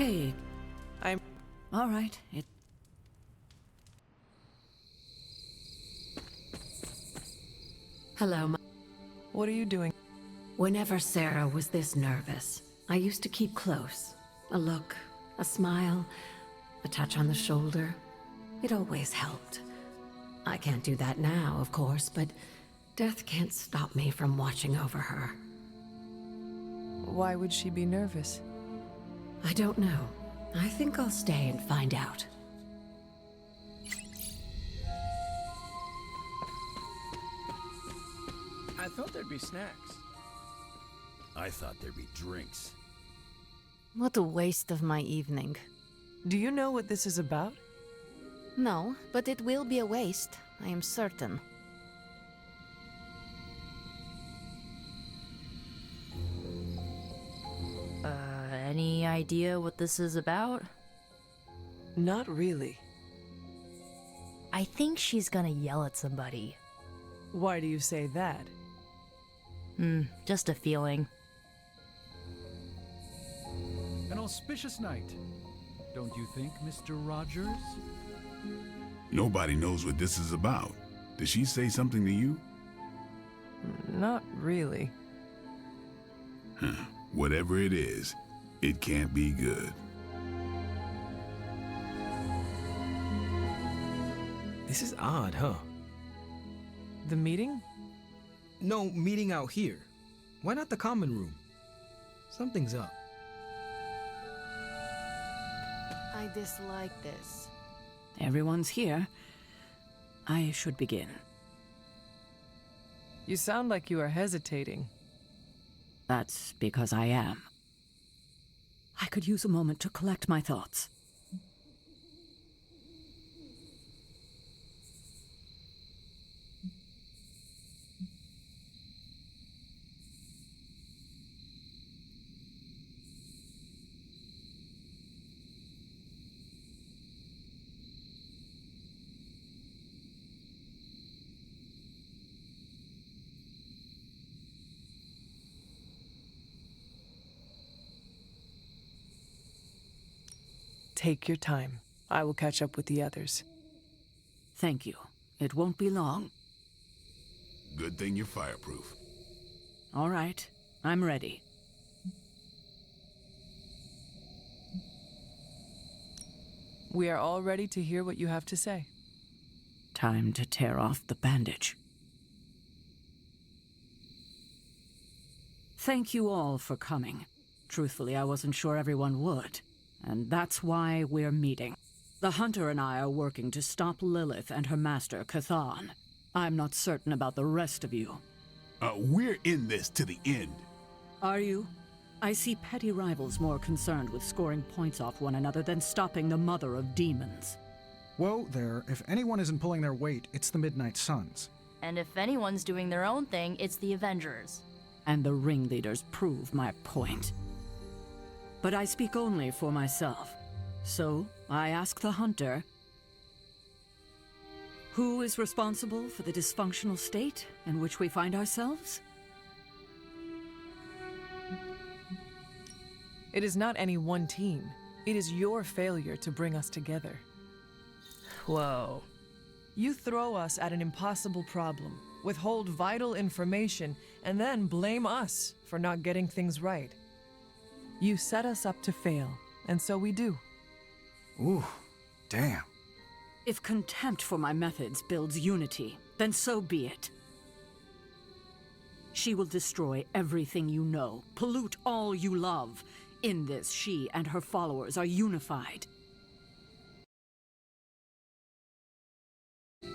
Hey. I'm... All right. Hello, What are you doing? Whenever Sarah was this nervous, I used to keep close. A look, a smile, a touch on the shoulder. It always helped. I can't do that now, of course, but death can't stop me from watching over her. Why would she be nervous? I don't know. I think I'll stay and find out. I thought there'd be snacks. I thought there'd be drinks. What a waste of my evening. Do you know what this is about? No, but it will be a waste, I am certain. Any idea what this is about? Not really. I think she's gonna yell at somebody. Why do you say that? Just a feeling. An auspicious night, don't you think, Mr. Rogers? Nobody knows what this is about. Did she say something to you? Not really. Whatever it is, it can't be good. This is odd, huh? The meeting? No, meeting out here. Why not the common room? Something's up. I dislike this. Everyone's here. I should begin. You sound like you are hesitating. That's because I am. I could use a moment to collect my thoughts. Take your time. I will catch up with the others. Thank you. It won't be long. Good thing you're fireproof. All right. I'm ready. We are all ready to hear what you have to say. Time to tear off the bandage. Thank you all for coming. Truthfully, I wasn't sure everyone would. And that's why we're meeting. The Hunter and I are working to stop Lilith and her master, Cathan. I'm not certain about the rest of you. We're in this to the end. Are you? I see petty rivals more concerned with scoring points off one another than stopping the mother of demons. Whoa there, if anyone isn't pulling their weight, it's the Midnight Suns. And if anyone's doing their own thing, it's the Avengers. And the ringleaders prove my point. But I speak only for myself. So, I ask the Hunter, who is responsible for the dysfunctional state in which we find ourselves? It is not any one team. It is your failure to bring us together. Whoa. You throw us at an impossible problem, withhold vital information, and then blame us for not getting things right. You set us up to fail, and so we do. Ooh, damn. If contempt for my methods builds unity, then so be it. She will destroy everything you know, pollute all you love. In this, she and her followers are unified.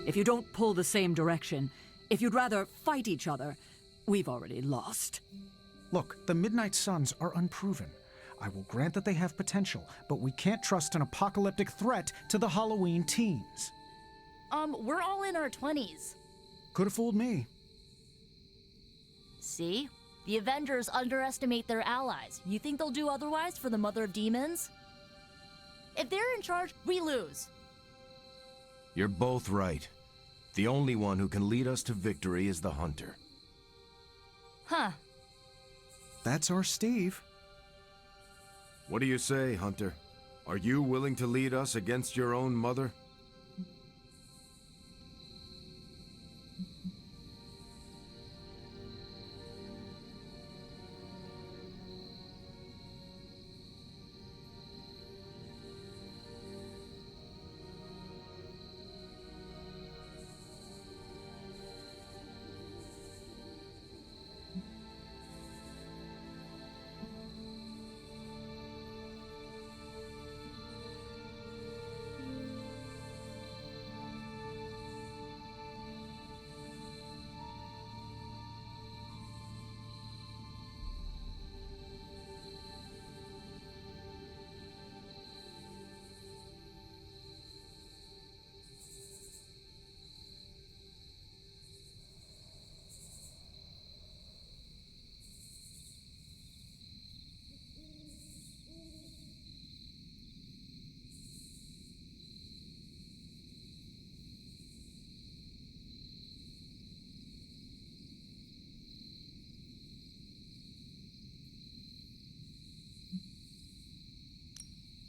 If you don't pull the same direction, if you'd rather fight each other, we've already lost. Look, the Midnight Suns are unproven. I will grant that they have potential, but we can't trust an apocalyptic threat to the Halloween teens. We're all in our 20s. Could have fooled me. See? The Avengers underestimate their allies. You think they'll do otherwise for the Mother of Demons? If they're in charge, we lose. You're both right. The only one who can lead us to victory is the Hunter. Huh. That's our Steve. What do you say, Hunter? Are you willing to lead us against your own mother?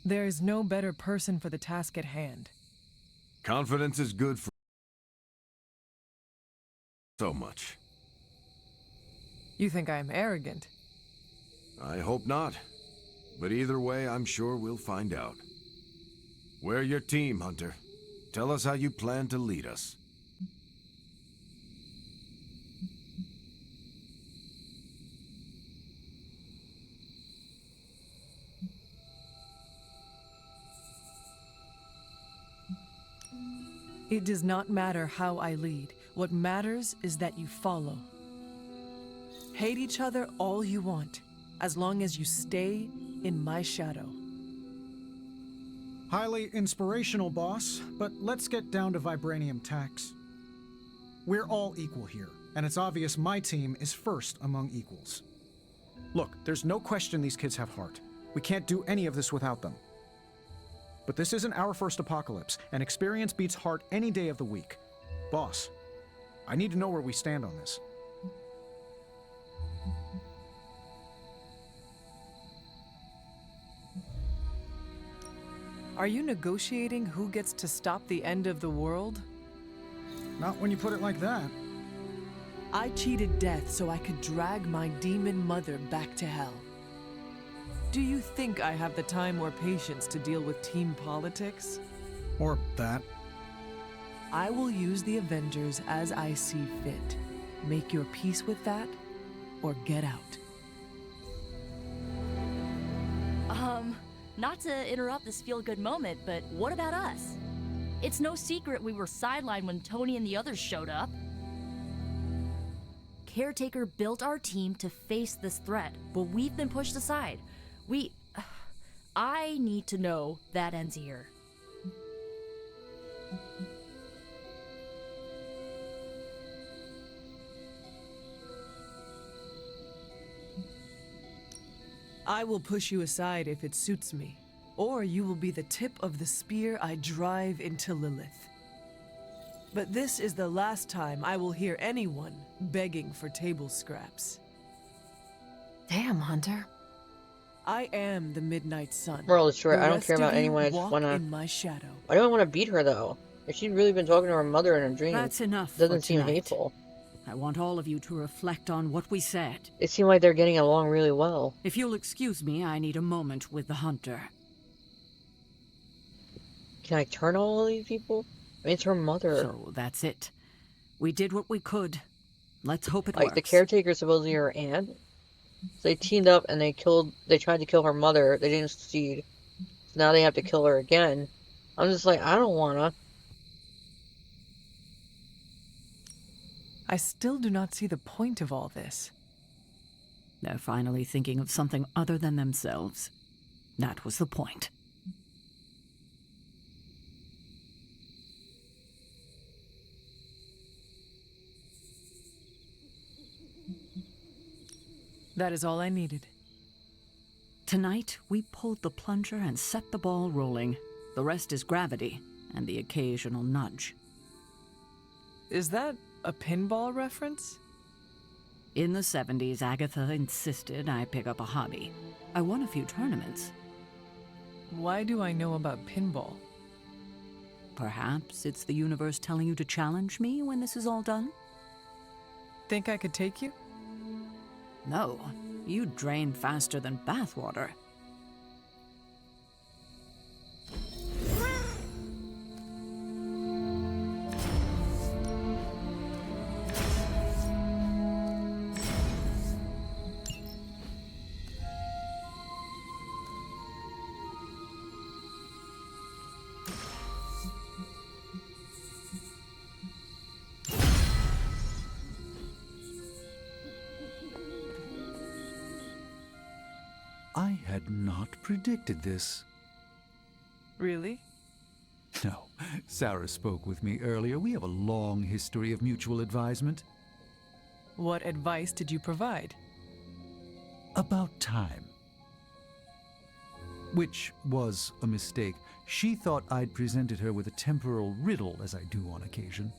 There is no better person for the task at hand. Confidence is good for so much. You think I am arrogant? I hope not. But either way, I'm sure we'll find out. We're your team, Hunter. Tell us how you plan to lead us. It does not matter how I lead. What matters is that you follow. Hate each other all you want, as long as you stay in my shadow. Highly inspirational, boss, but let's get down to vibranium tax. We're all equal here, and it's obvious my team is first among equals. Look, there's no question these kids have heart. We can't do any of this without them. But this isn't our first apocalypse, and experience beats heart any day of the week. Boss, I need to know where we stand on this. Are you negotiating who gets to stop the end of the world? Not when you put it like that. I cheated death so I could drag my demon mother back to hell. Do you think I have the time or patience to deal with team politics? Or that. I will use the Avengers as I see fit. Make your peace with that, or get out. Not to interrupt this feel-good moment, but what about us? It's no secret we were sidelined when Tony and the others showed up. Caretaker built our team to face this threat, but we've been pushed aside. I need to know that ends here. I will push you aside if it suits me, or you will be the tip of the spear I drive into Lilith. But this is the last time I will hear anyone begging for table scraps. Damn, Hunter. I am the Midnight Sun. Moral is short. The I don't rest care of about you anyone. I just walk wanna. in my shadow. Why do I want to beat her though? If she'd really been talking to her mother in a dream, That's enough. doesn't for seem tonight. hateful. I want all of you to reflect on what we said. It seemed like they're getting along really well. If you'll excuse me, I need a moment with the hunter. Can I turn all of these people? I mean, it's her mother. So that's it. We did what we could. Let's hope it Like works. the caretaker is supposedly her aunt. So they teamed up and they tried to kill her mother. They didn't succeed. So now they have to kill her again. I'm just like, I don't wanna. I still do not see the point of all this. They're finally thinking of something other than themselves. That was the point. That is all I needed. Tonight, we pulled the plunger and set the ball rolling. The rest is gravity and the occasional nudge. Is that a pinball reference? In the 70s, Agatha insisted I pick up a hobby. I won a few tournaments, Why do I know about pinball? Perhaps it's the universe telling you to challenge me when this is all done? Think I could take you? No, you drain faster than bathwater. I had not predicted this. Really? No. Sarah spoke with me earlier. We have a long history of mutual advisement. What advice did you provide? About time. Which was a mistake. She thought I'd presented her with a temporal riddle, as I do on occasion.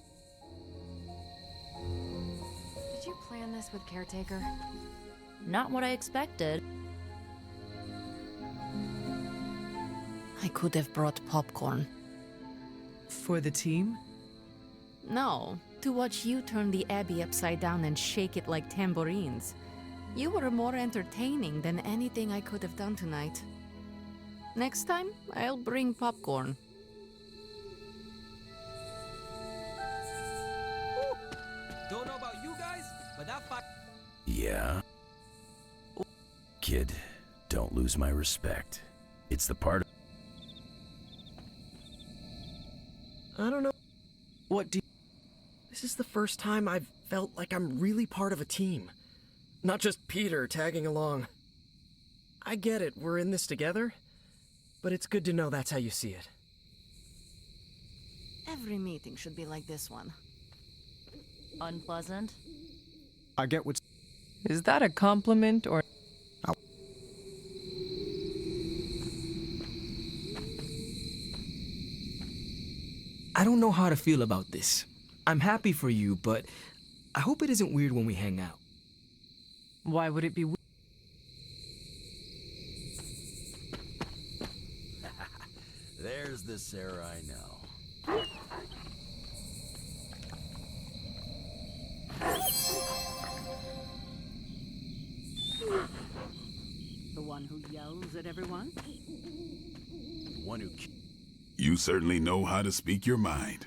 Did you plan this with Caretaker? Not what I expected. I could have brought popcorn. For the team? No, to watch you turn the Abbey upside down and shake it like tambourines. You were more entertaining than anything I could have done tonight. Next time, I'll bring popcorn. Don't know about you guys, but that fight. Yeah? Kid, don't lose my respect. It's the part of... I don't know. What do you... This is the first time I've felt like I'm really part of a team. Not just Peter tagging along. I get it, we're in this together. But it's good to know that's how you see it. Every meeting should be like this one. Unpleasant? I get what's... Is that a compliment or... I don't know how to feel about this. I'm happy for you, but I hope it isn't weird when we hang out. Why would it be weird? There's the Sarah I know. The one who yells at everyone? The one who... You certainly know how to speak your mind.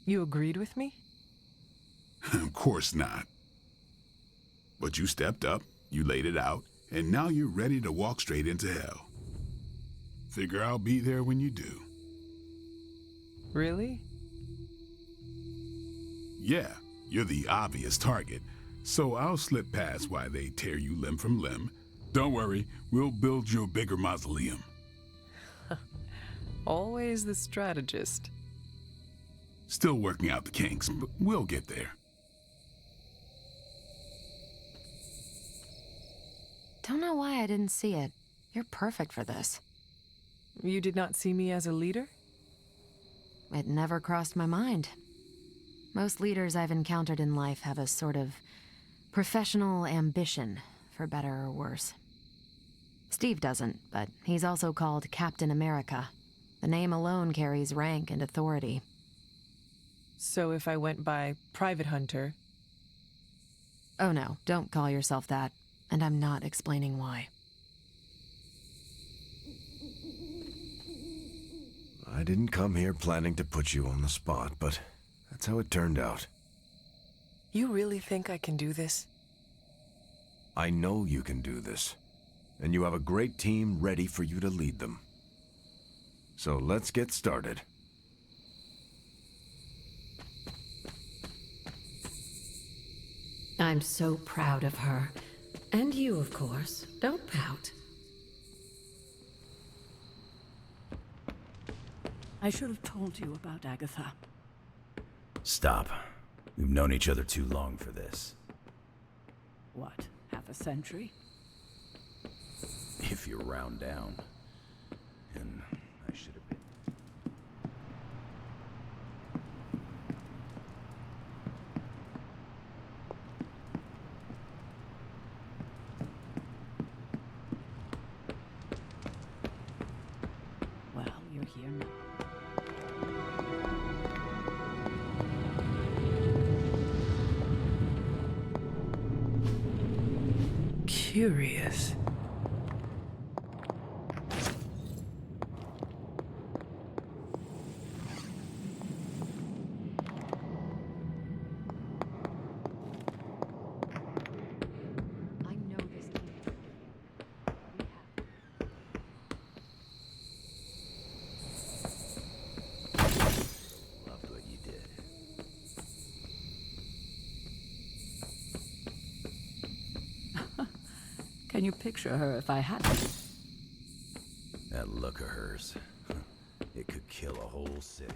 You agreed with me? Of course not. But you stepped up, you laid it out, and now you're ready to walk straight into hell. Figure I'll be there when you do. Really? Yeah, you're the obvious target, so I'll slip past why they tear you limb from limb. Don't worry, we'll build you a bigger mausoleum. Always the strategist. Still working out the kinks, but we'll get there. Don't know why I didn't see it. You're perfect for this. You did not see me as a leader? It never crossed my mind. Most leaders I've encountered in life have a sort of professional ambition, for better or worse. Steve doesn't, but he's also called Captain America. The name alone carries rank and authority. So if I went by Private Hunter... Oh no, don't call yourself that. And I'm not explaining why. I didn't come here planning to put you on the spot, but that's how it turned out. You really think I can do this? I know you can do this, and you have a great team ready for you to lead them. So let's get started. I'm so proud of her. And you, of course. Don't pout. I should have told you about Agatha. Stop. We've known each other too long for this. What, half a century? If you round down. And I should have been... curious. Loved what you did. Can you picture her if I hadn't? That look of hers. It could kill a whole city.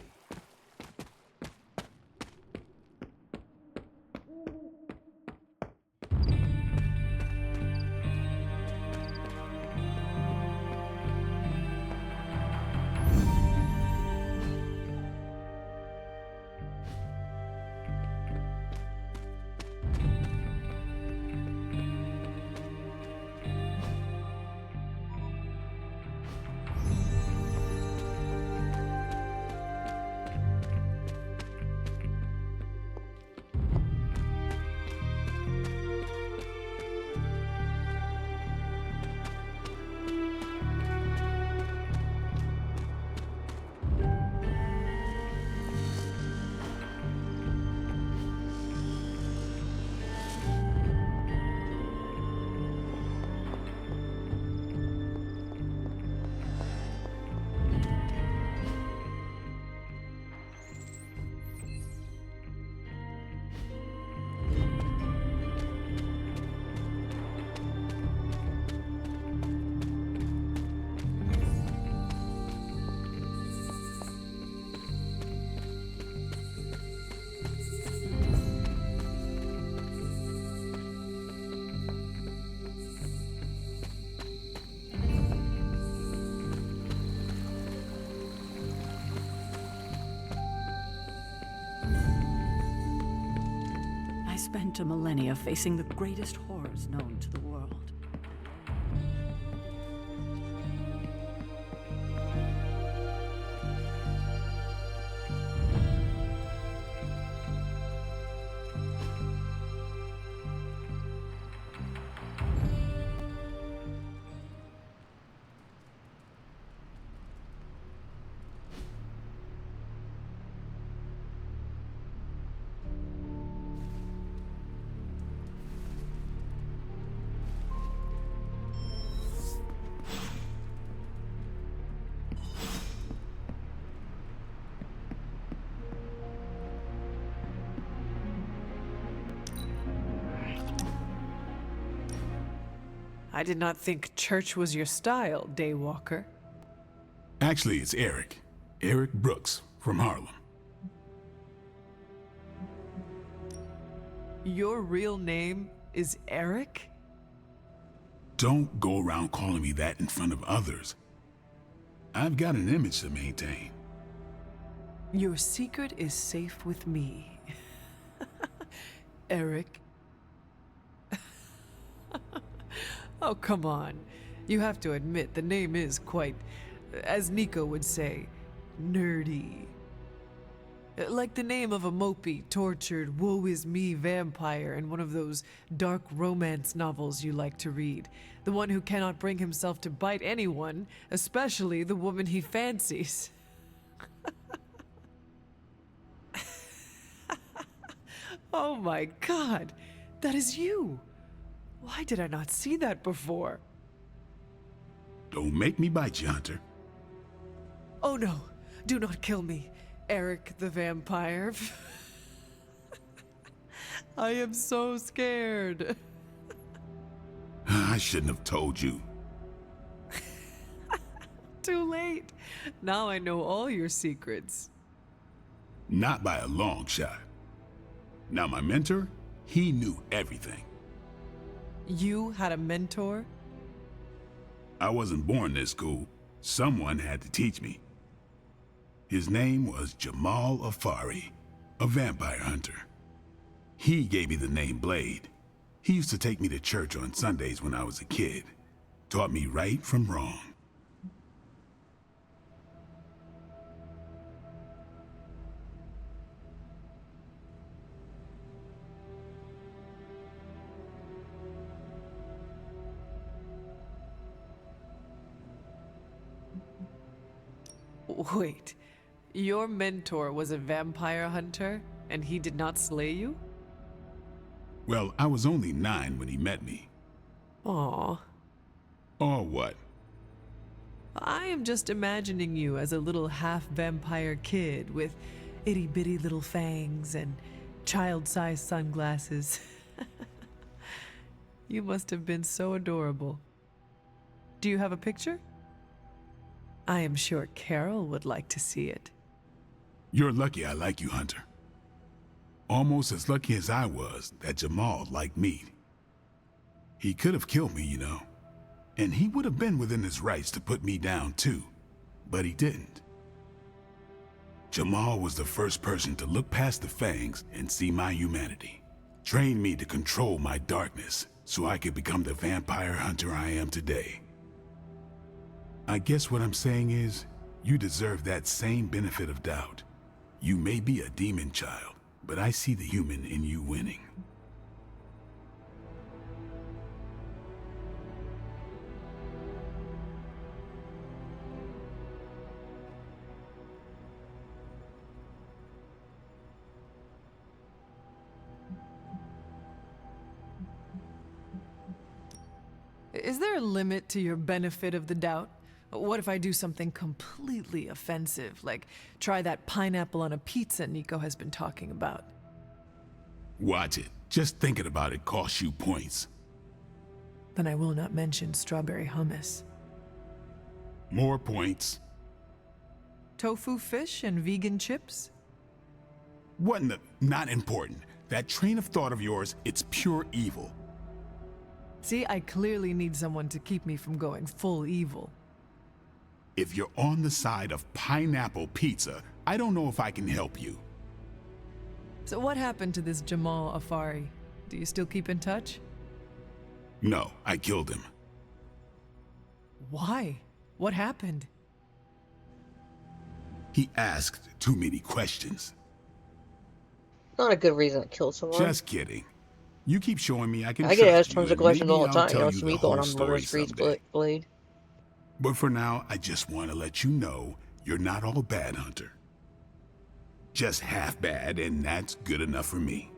I spent a millennia facing the greatest horrors known to the world. I did not think church was your style, Daywalker. Actually, it's Eric. Eric Brooks from Harlem. Your real name is Eric? Don't go around calling me that in front of others. I've got an image to maintain. Your secret is safe with me. Eric. Oh, come on. You have to admit the name is quite, as Nico would say, nerdy. Like the name of a mopey, tortured, woe-is-me vampire in one of those dark romance novels you like to read. The one who cannot bring himself to bite anyone, especially the woman he fancies. Oh my God, that is you! Why did I not see that before? Don't make me bite you, Hunter. Oh no, do not kill me, Eric the vampire. I am so scared. I shouldn't have told you. Too late. Now I know all your secrets. Not by a long shot. Now my mentor, he knew everything. You had a mentor? I wasn't born this cool. Someone had to teach me. His name was Jamal Afari, a vampire hunter. He gave me the name Blade. He used to take me to church on Sundays when I was a kid. Taught me right from wrong. Wait, your mentor was a vampire hunter, and he did not slay you? Well, I was only 9 when he met me. Aw. Or what? I am just imagining you as a little half-vampire kid with itty-bitty little fangs and child-sized sunglasses. You must have been so adorable. Do you have a picture? I am sure Carol would like to see it. You're lucky I like you, Hunter. Almost as lucky as I was that Jamal liked me. He could have killed me, you know. And he would have been within his rights to put me down too, but he didn't. Jamal was the first person to look past the fangs and see my humanity. Trained me to control my darkness so I could become the vampire hunter I am today. I guess what I'm saying is, you deserve that same benefit of doubt. You may be a demon child, but I see the human in you winning. Is there a limit to your benefit of the doubt? What if I do something completely offensive, like try that pineapple on a pizza Nico has been talking about? Watch it. Just thinking about it costs you points. Then I will not mention strawberry hummus. More points. Tofu fish and vegan chips? What in the... Not important. That train of thought of yours, it's pure evil. See, I clearly need someone to keep me from going full evil. If you're on the side of pineapple pizza, I don't know if I can help you. So what happened to this Jamal Afari? Do you still keep in touch? No, I killed him. Why? What happened? He asked too many questions. Not a good reason to kill someone. Just kidding. You keep showing me I can I get asked trust tons you, of questions and all the maybe I'll time. You tell don't you see me the going whole on murder story streets, someday. Blade. But for now, I just want to let you know you're not all bad, Hunter. Just half bad, and that's good enough for me.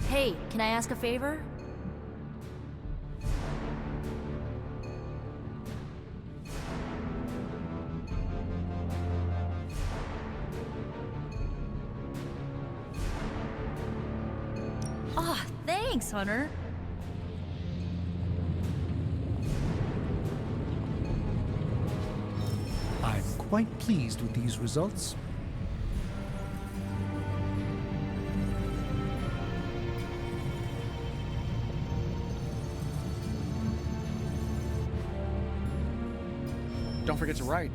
Hey, can I ask a favor? Ah, thanks, Hunter. I'm quite pleased with these results. Don't forget to write.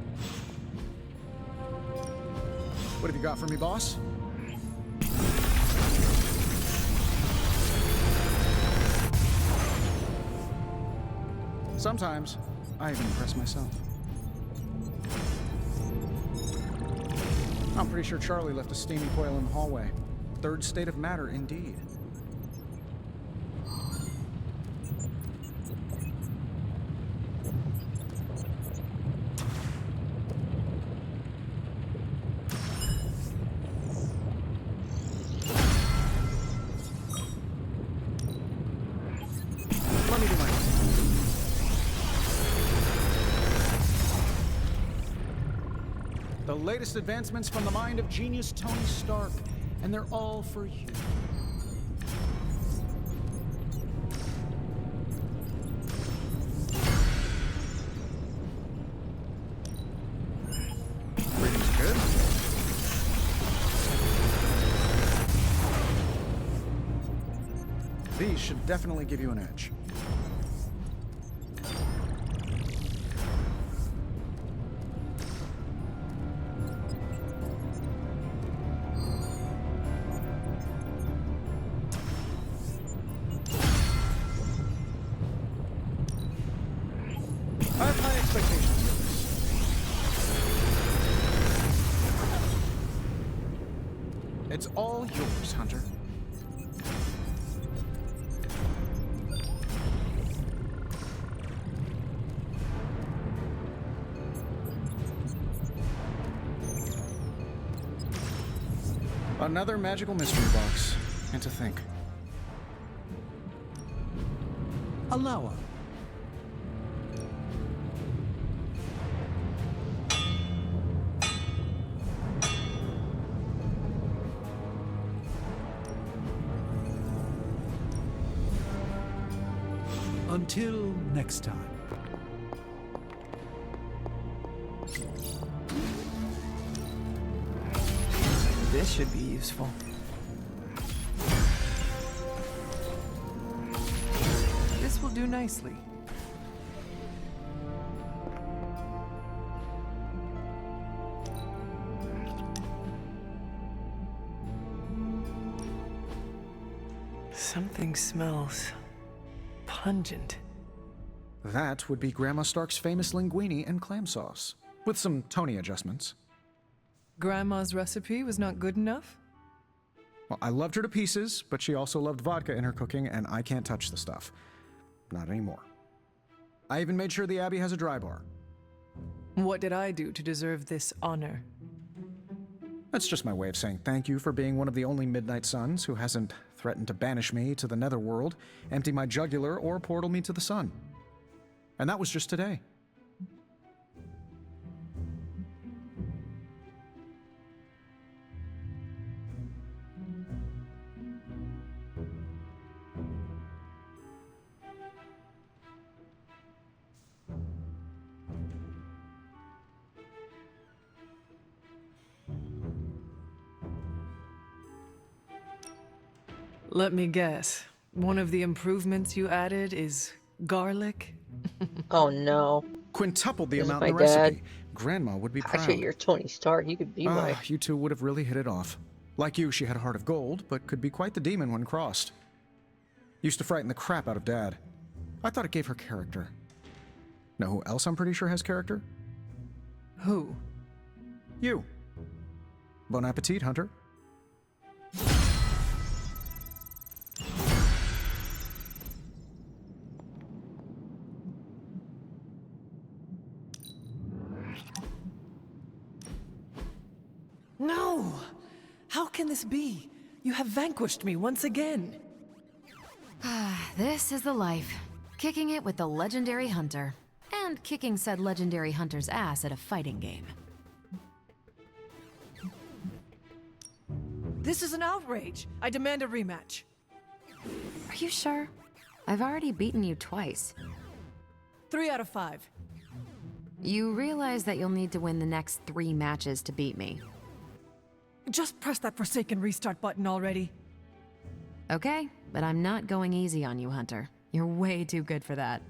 What have you got for me, boss? Sometimes, I even impress myself. I'm pretty sure Charlie left a steamy coil in the hallway. Third state of matter, indeed. Let me do my... The latest advancements from the mind of genius Tony Stark, and they're all for you. Ratings good. These should definitely give you an edge. It's all yours, Hunter. Another magical mystery box. And to think. Allow her. Until next time. This should be useful. This will do nicely. Something smells pungent. That would be Grandma Stark's famous linguine and clam sauce, with some Tony adjustments. Grandma's recipe was not good enough? Well, I loved her to pieces, but she also loved vodka in her cooking, and I can't touch the stuff. Not anymore. I even made sure the Abbey has a dry bar. What did I do to deserve this honor? That's just my way of saying thank you for being one of the only Midnight Suns who hasn't threatened to banish me to the Netherworld, empty my jugular, or portal me to the sun. And that was just today. Let me guess. One of the improvements you added is garlic? Oh no. Quintupled the This is amount in my the dad. recipe. Grandma would be proud. Actually, you're Tony Stark. You could be my. You two would have really hit it off. Like you, she had a heart of gold, but could be quite the demon when crossed. Used to frighten the crap out of Dad. I thought it gave her character. Know who else I'm pretty sure has character? Who? You. Bon appetit, Hunter. No! How can this be? You have vanquished me once again. This is the life. Kicking it with the legendary hunter. And kicking said legendary hunter's ass at a fighting game. This is an outrage. I demand a rematch. Are you sure? I've already beaten you twice. 3 out of 5. You realize that you'll need to win the next 3 matches to beat me. Just press that forsaken restart button already. Okay, but I'm not going easy on you, Hunter. You're way too good for that.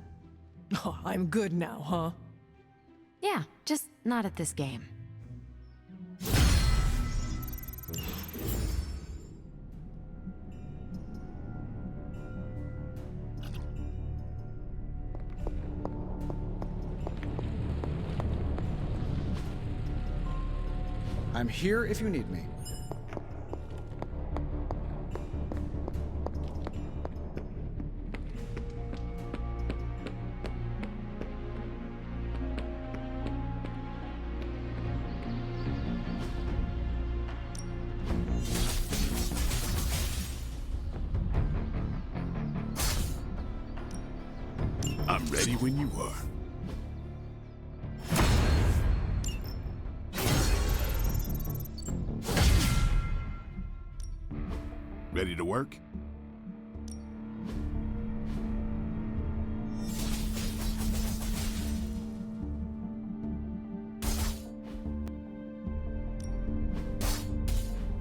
Oh, I'm good now, huh? Yeah, just not at this game. I'm here if you need me. I'm ready when you are. Ready to work?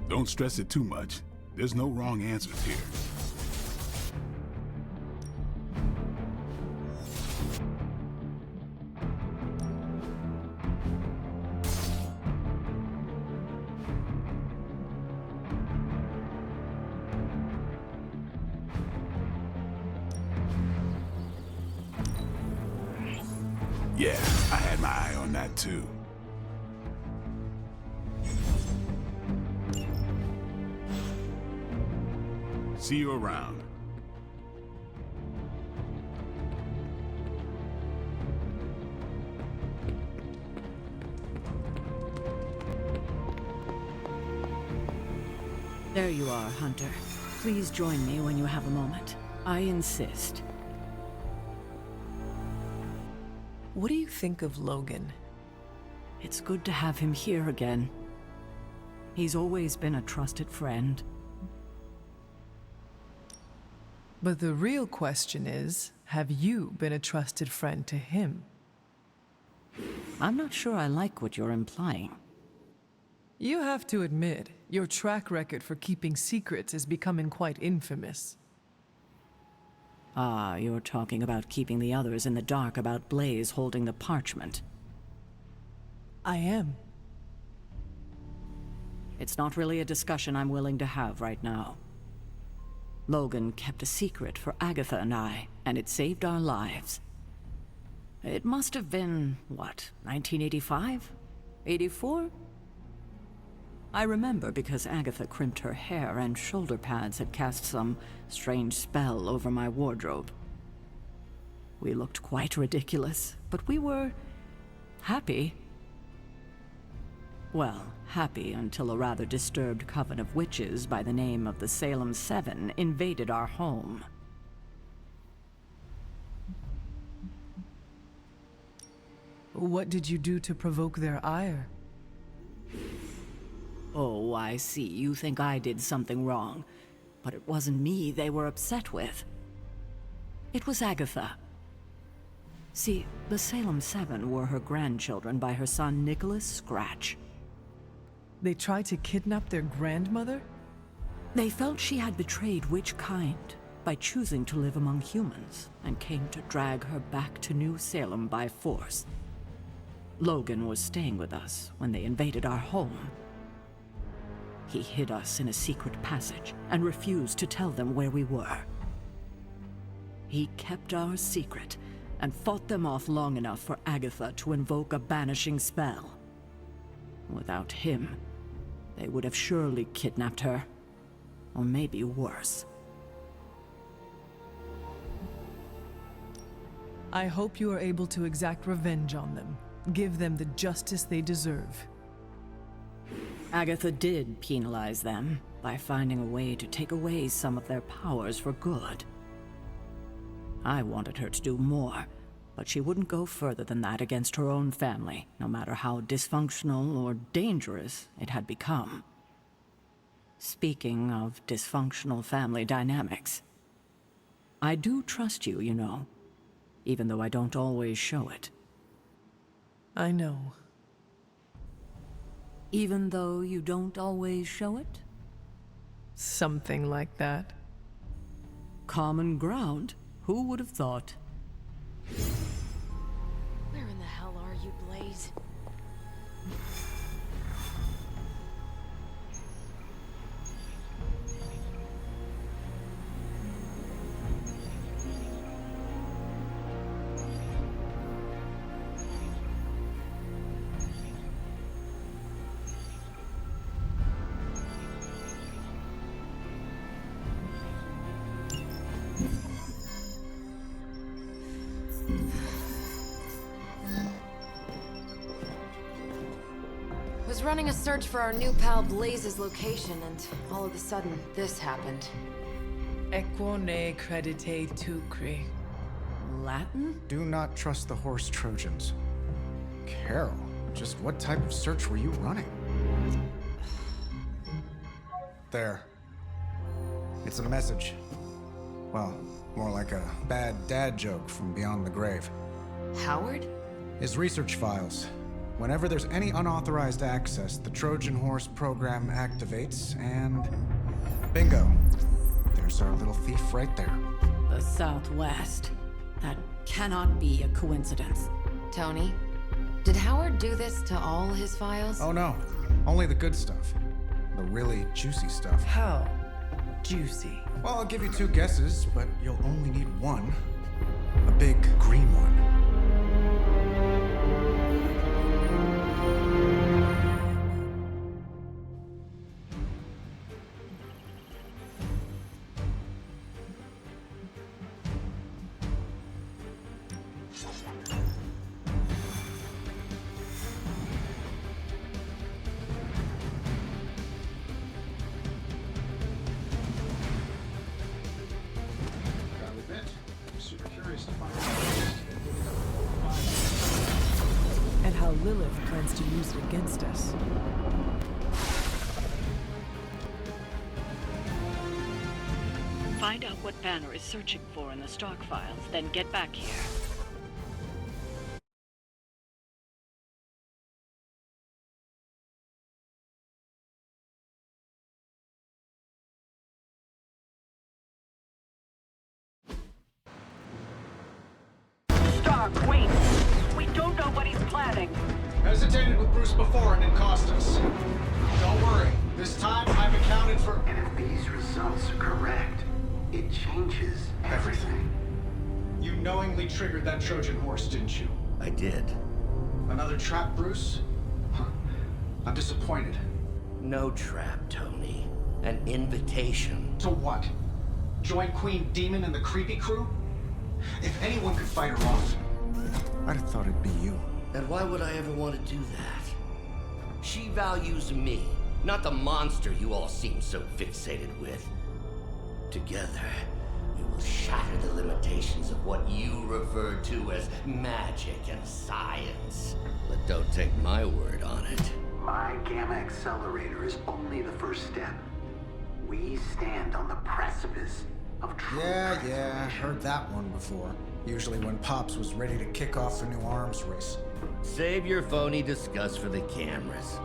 Don't stress it too much. There's no wrong answers here. Yeah, I had my eye on that too. See you around. There you are, Hunter. Please join me when you have a moment. I insist. What do you think of Logan? It's good to have him here again. He's always been a trusted friend. But the real question is, have you been a trusted friend to him? I'm not sure I like what you're implying. You have to admit, your track record for keeping secrets is becoming quite infamous. Ah, you're talking about keeping the others in the dark about Blaze holding the parchment. I am. It's not really a discussion I'm willing to have right now. Logan kept a secret for Agatha and I, and it saved our lives. It must have been, what, 1985? 84? I remember because Agatha crimped her hair and shoulder pads had cast some strange spell over my wardrobe. We looked quite ridiculous, but we were happy. Well, happy until a rather disturbed coven of witches by the name of the Salem Seven invaded our home. What did you do to provoke their ire? Oh, I see. You think I did something wrong. But it wasn't me they were upset with. It was Agatha. See, the Salem Seven were her grandchildren by her son Nicholas Scratch. They tried to kidnap their grandmother? They felt she had betrayed which kind by choosing to live among humans, and came to drag her back to New Salem by force. Logan was staying with us when they invaded our home. He hid us in a secret passage and refused to tell them where we were. He kept our secret and fought them off long enough for Agatha to invoke a banishing spell. Without him, they would have surely kidnapped her, or maybe worse. I hope you are able to exact revenge on them. Give them the justice they deserve. Agatha did penalize them by finding a way to take away some of their powers for good. I wanted her to do more, but she wouldn't go further than that against her own family, no matter how dysfunctional or dangerous it had become. Speaking of dysfunctional family dynamics, I do trust you, you know, even though I don't always show it. I know. Even though you don't always show it? Something like that. Common ground? Who would have thought? Where in the hell are you, Blaze? Was running a search for our new pal Blaze's location, and all of a sudden, this happened. Equo ne credite tucri. Latin? Do not trust the horse Trojans. Carol, just what type of search were you running? There. It's a message. Well, more like a bad dad joke from beyond the grave. Howard? His research files. Whenever there's any unauthorized access, the Trojan Horse program activates, and bingo. There's our little thief right there. The Southwest. That cannot be a coincidence. Tony, did Howard do this to all his files? Oh no, only the good stuff. The really juicy stuff. How juicy? Well, I'll give you two guesses, but you'll only need one. A big green one. Lilith plans to use it against us. Find out what Banner is searching for in the stock files, then get back here. Stark, wait! We don't know what he's planning. Hesitated with Bruce before and it cost us. Don't worry. This time I've accounted for... And if these results are correct, it changes everything. You knowingly triggered that Trojan horse, didn't you? I did. Another trap, Bruce? Huh. I'm disappointed. No trap, Tony. An invitation. To what? Join Queen Demon and the creepy crew? If anyone could fight her off, I'd have thought it'd be you. And why would I ever want to do that? She values me, not the monster you all seem so fixated with. Together, we will shatter the limitations of what you refer to as magic and science. But don't take my word on it. My Gamma Accelerator is only the first step. We stand on the precipice of true Yeah, heard that one before. Usually when Pops was ready to kick off a new arms race. Save your phony disgust for the cameras.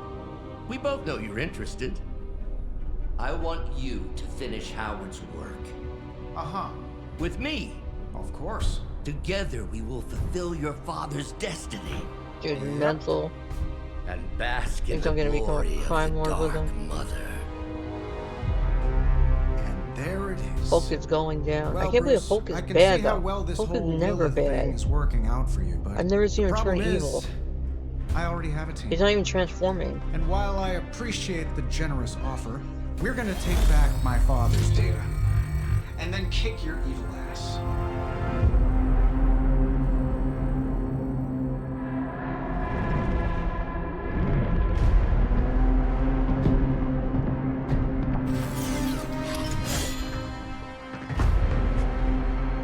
We both know you're interested. I want you to finish Howard's work. Uh-huh. With me. Of course. Together we will fulfill your father's destiny. Dude, mental. And bask in Think the I'm gonna glory become a of crime the lord with Dark him. Mother. And there it is. Hulk is going down. Well, I can't believe Bruce, Hulk is I can bad see how though. well this Hulk is whole never Lilith thing bad. is working out for you, but I've never seen the him turn problem is, evil. I already have a team. He's not even transforming. And while I appreciate the generous offer, we're gonna take back my father's data. And then kick your evil ass.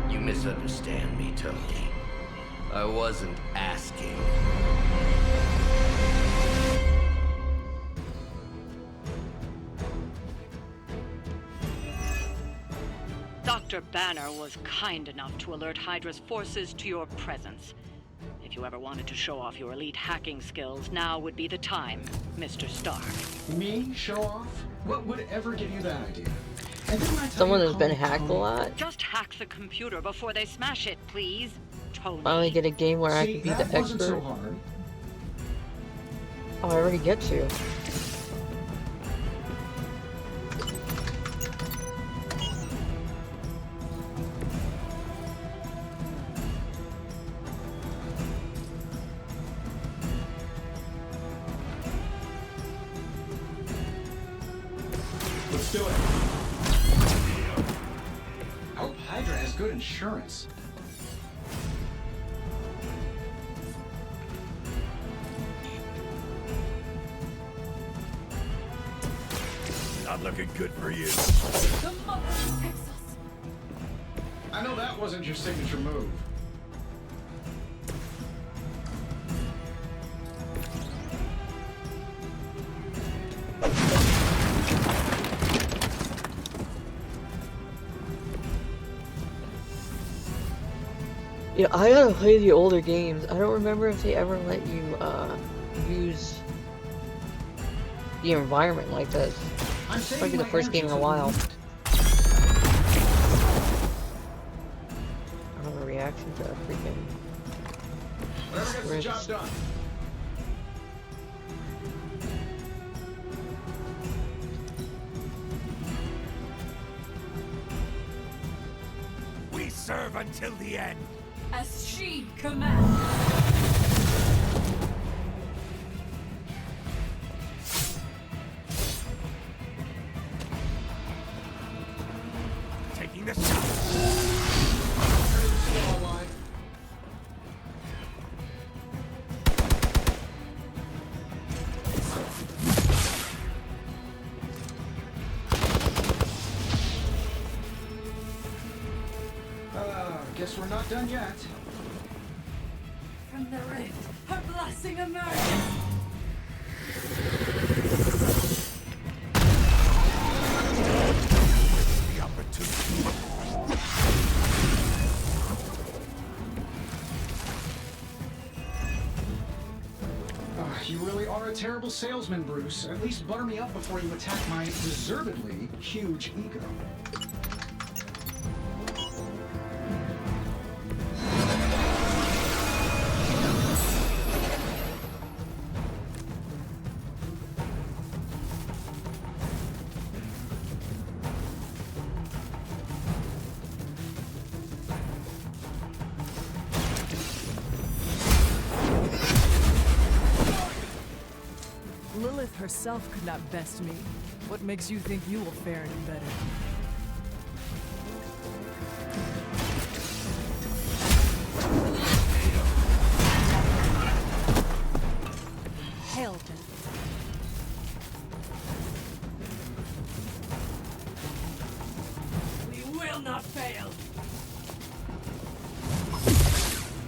You misunderstand me, Tony. I wasn't asking. Dr. Banner was kind enough to alert Hydra's forces to your presence. If you ever wanted to show off your elite hacking skills, now would be the time, Mr. Stark. Me? Show off? What would ever give you that idea? And didn't I tell Someone you has to been call hacked a Tony? lot. Just hack the computer before they smash it, please, Tony. Finally get a game where I See, can be that the wasn't expert. so hard. Oh, I already get you. Let's do it. Hope Hydra has good insurance. Not looking good for you. The mother protects us. I know that wasn't your signature move. Yeah, I gotta play the older games. I don't remember if they ever let you use the environment like this. Might be the first game in a while. I don't have a reaction to a freaking. Whatever gets the job done. We serve until the end. As she commands. Taking the shot. Guess we're not done yet. From the rift, her blessing emerges! The opportunity. You really are a terrible salesman, Bruce. At least butter me up before you attack my deservedly huge ego. Lilith herself could not best me. What makes you think you will fare any better? Hail them. We will not fail.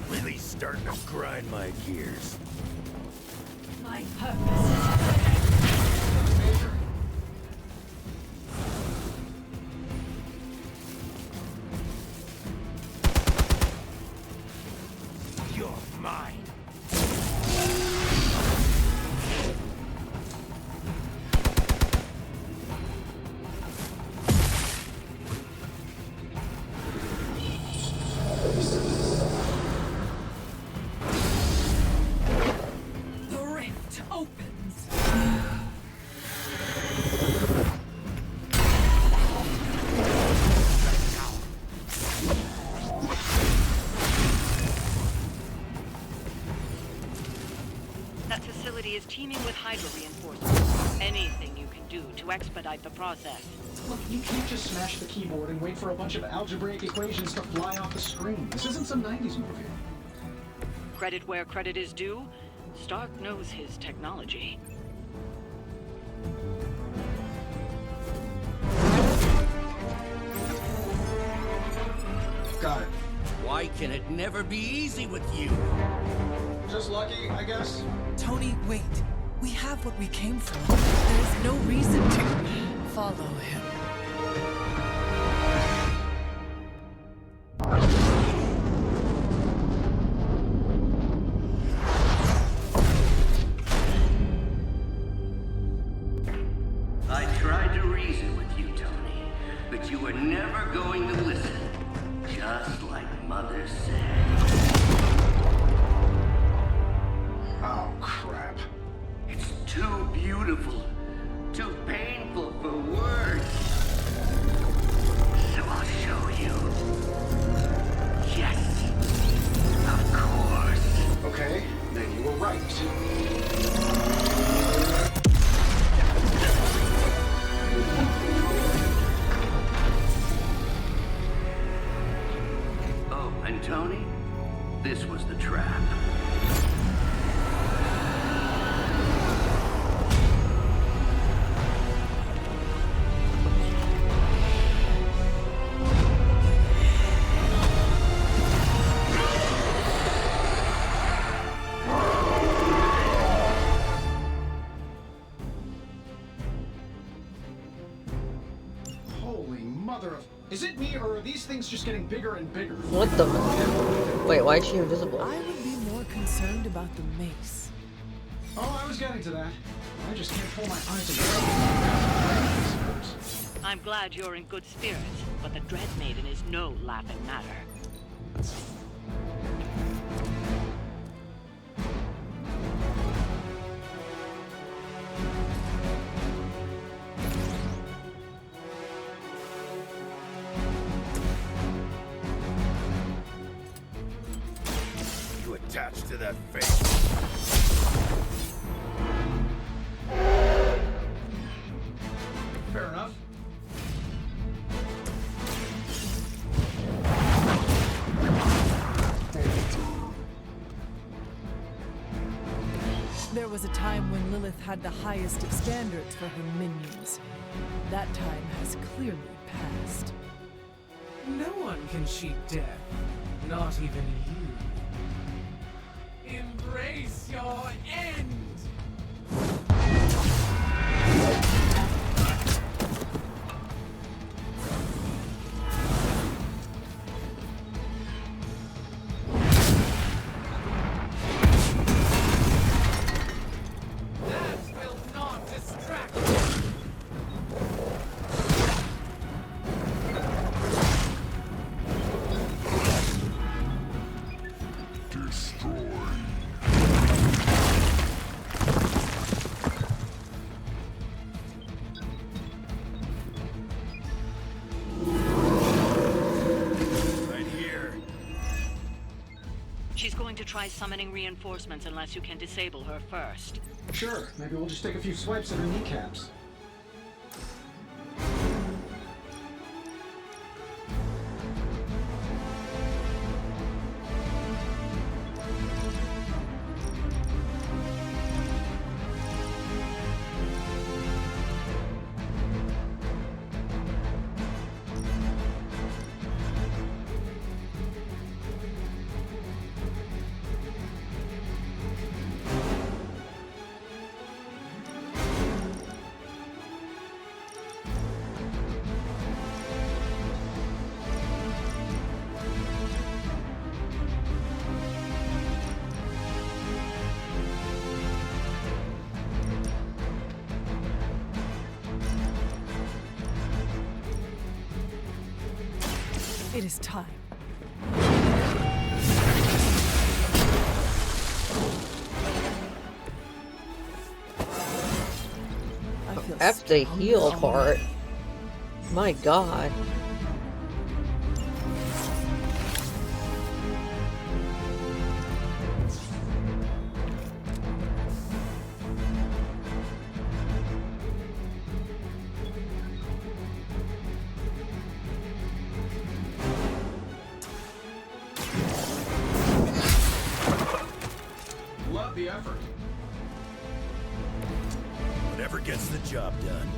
Really starting to grind my gears. My purpose is Major. You're mine. the rift opens. That facility is teeming with Hydra reinforcements. Anything you can do to expedite the process. Look, you can't just smash the keyboard and wait for a bunch of algebraic equations to fly off the screen. This isn't some 90s movie. Credit where credit is due, Stark knows his technology. Got it. Why can it never be easy with you? Just lucky, I guess. Tony, wait. We have what we came for. There is no reason to follow him. I tried to reason with you, Tony, but you were never going to listen. Just like Mother said. Oh, crap. It's too beautiful, too painful for words. So I'll show you. Yes, of course. Okay, then you were right. Oh, and Tony, this was the trap. Holy mother of... Is it me, or are these things just getting bigger and bigger? What the... Wait, why is she invisible? I would be more concerned about the mace. Oh, I was getting to that. I just can't pull my eyes away. I'm glad you're in good spirits, but the Dread Maiden is no laughing matter. You attached to that face. Fair enough. There was a time when Lilith had the highest of standards for her minions. That time has clearly passed. No one can cheat death. Not even you. Embrace your end! That will not distract you! She's going to try summoning reinforcements unless you can disable her first. Sure, maybe we'll just take a few swipes at her kneecaps. It is time. F the heal part. My god. Love the effort. Whatever gets the job done.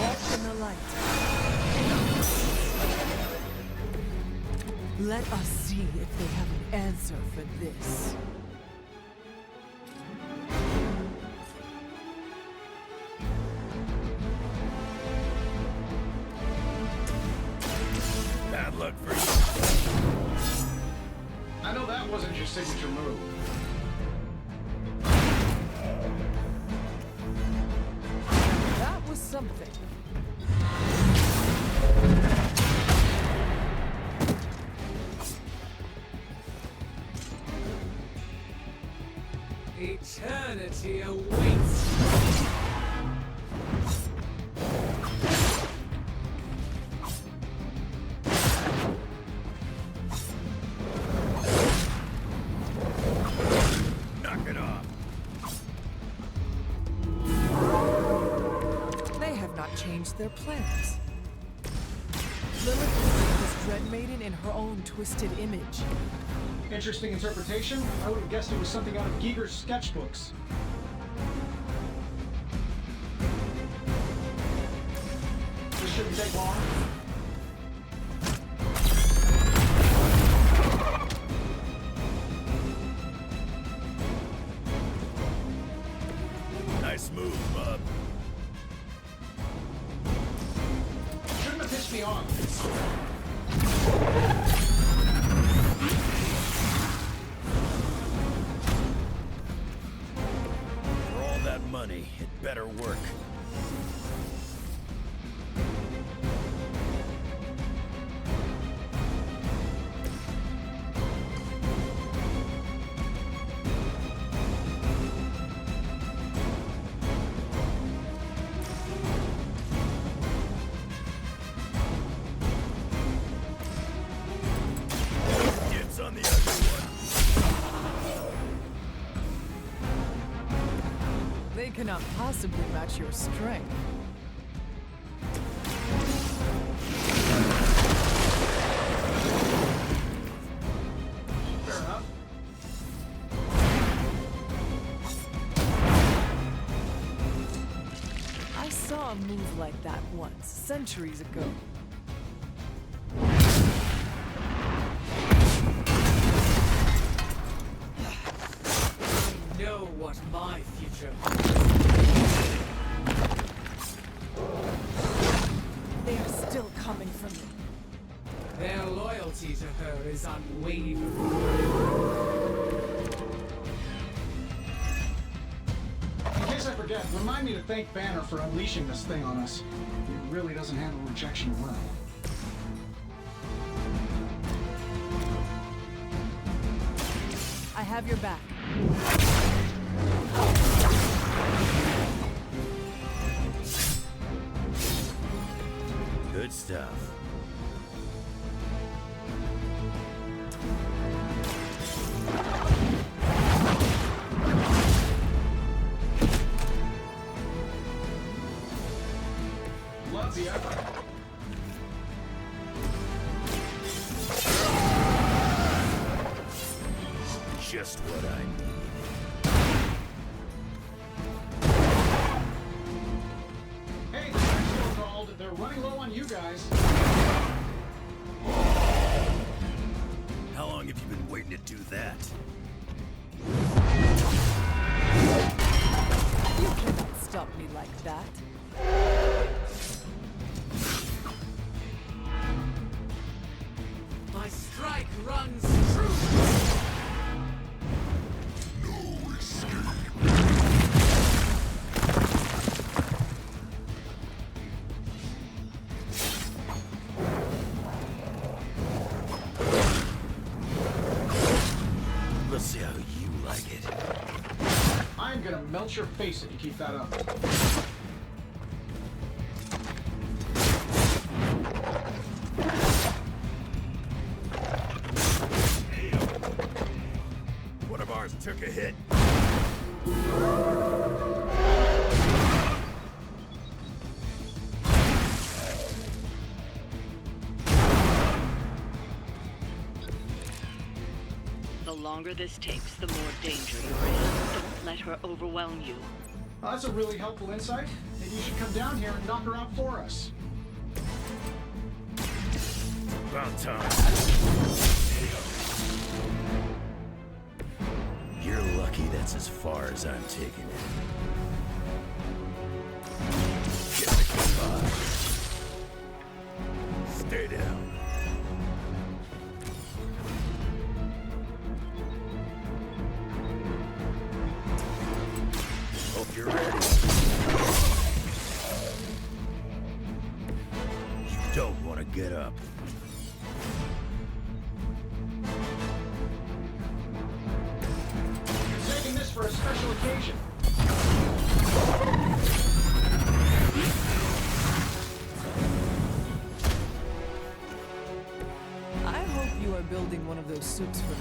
Walk in the light. Let us see if they have an answer for this. Bad luck for you. I know that wasn't your signature move. That was something. Eternity awaits. Knock it off. They have not changed their plans. Lilith is Dread Maiden in her own twisted image. Interesting interpretation. I would have guessed it was something out of Giger's sketchbooks. This shouldn't take long. Nice move, bub. Shouldn't have pissed me off. For all that money, it better work. Dibs on the ugly one. They cannot possibly match your strength. Fair enough. I saw a move like that once, centuries ago. I know what my future holds. They are still coming for me. Their loyalty to her is unwavering. In case I forget, remind me to thank Banner for unleashing this thing on us. He really doesn't handle rejection well. I have your back. Good stuff. Love the effort. Just what I need. Hey, the next one called. They're running low on you guys. How long have you been waiting to do that? You cannot stop me like that. My strike runs true. Let's see how you like it. I'm gonna melt your face if you keep that up. One of ours took a hit. The longer this takes, the more danger you're in. Don't let her overwhelm you. Well, that's a really helpful insight. Maybe you should come down here and knock her out for us. About time. You're lucky that's as far as I'm taking it. Get the goodbye. Stay down. Hope you're ready. You don't want to get up. Saving this for a special occasion. I hope you are building one of those suits for me.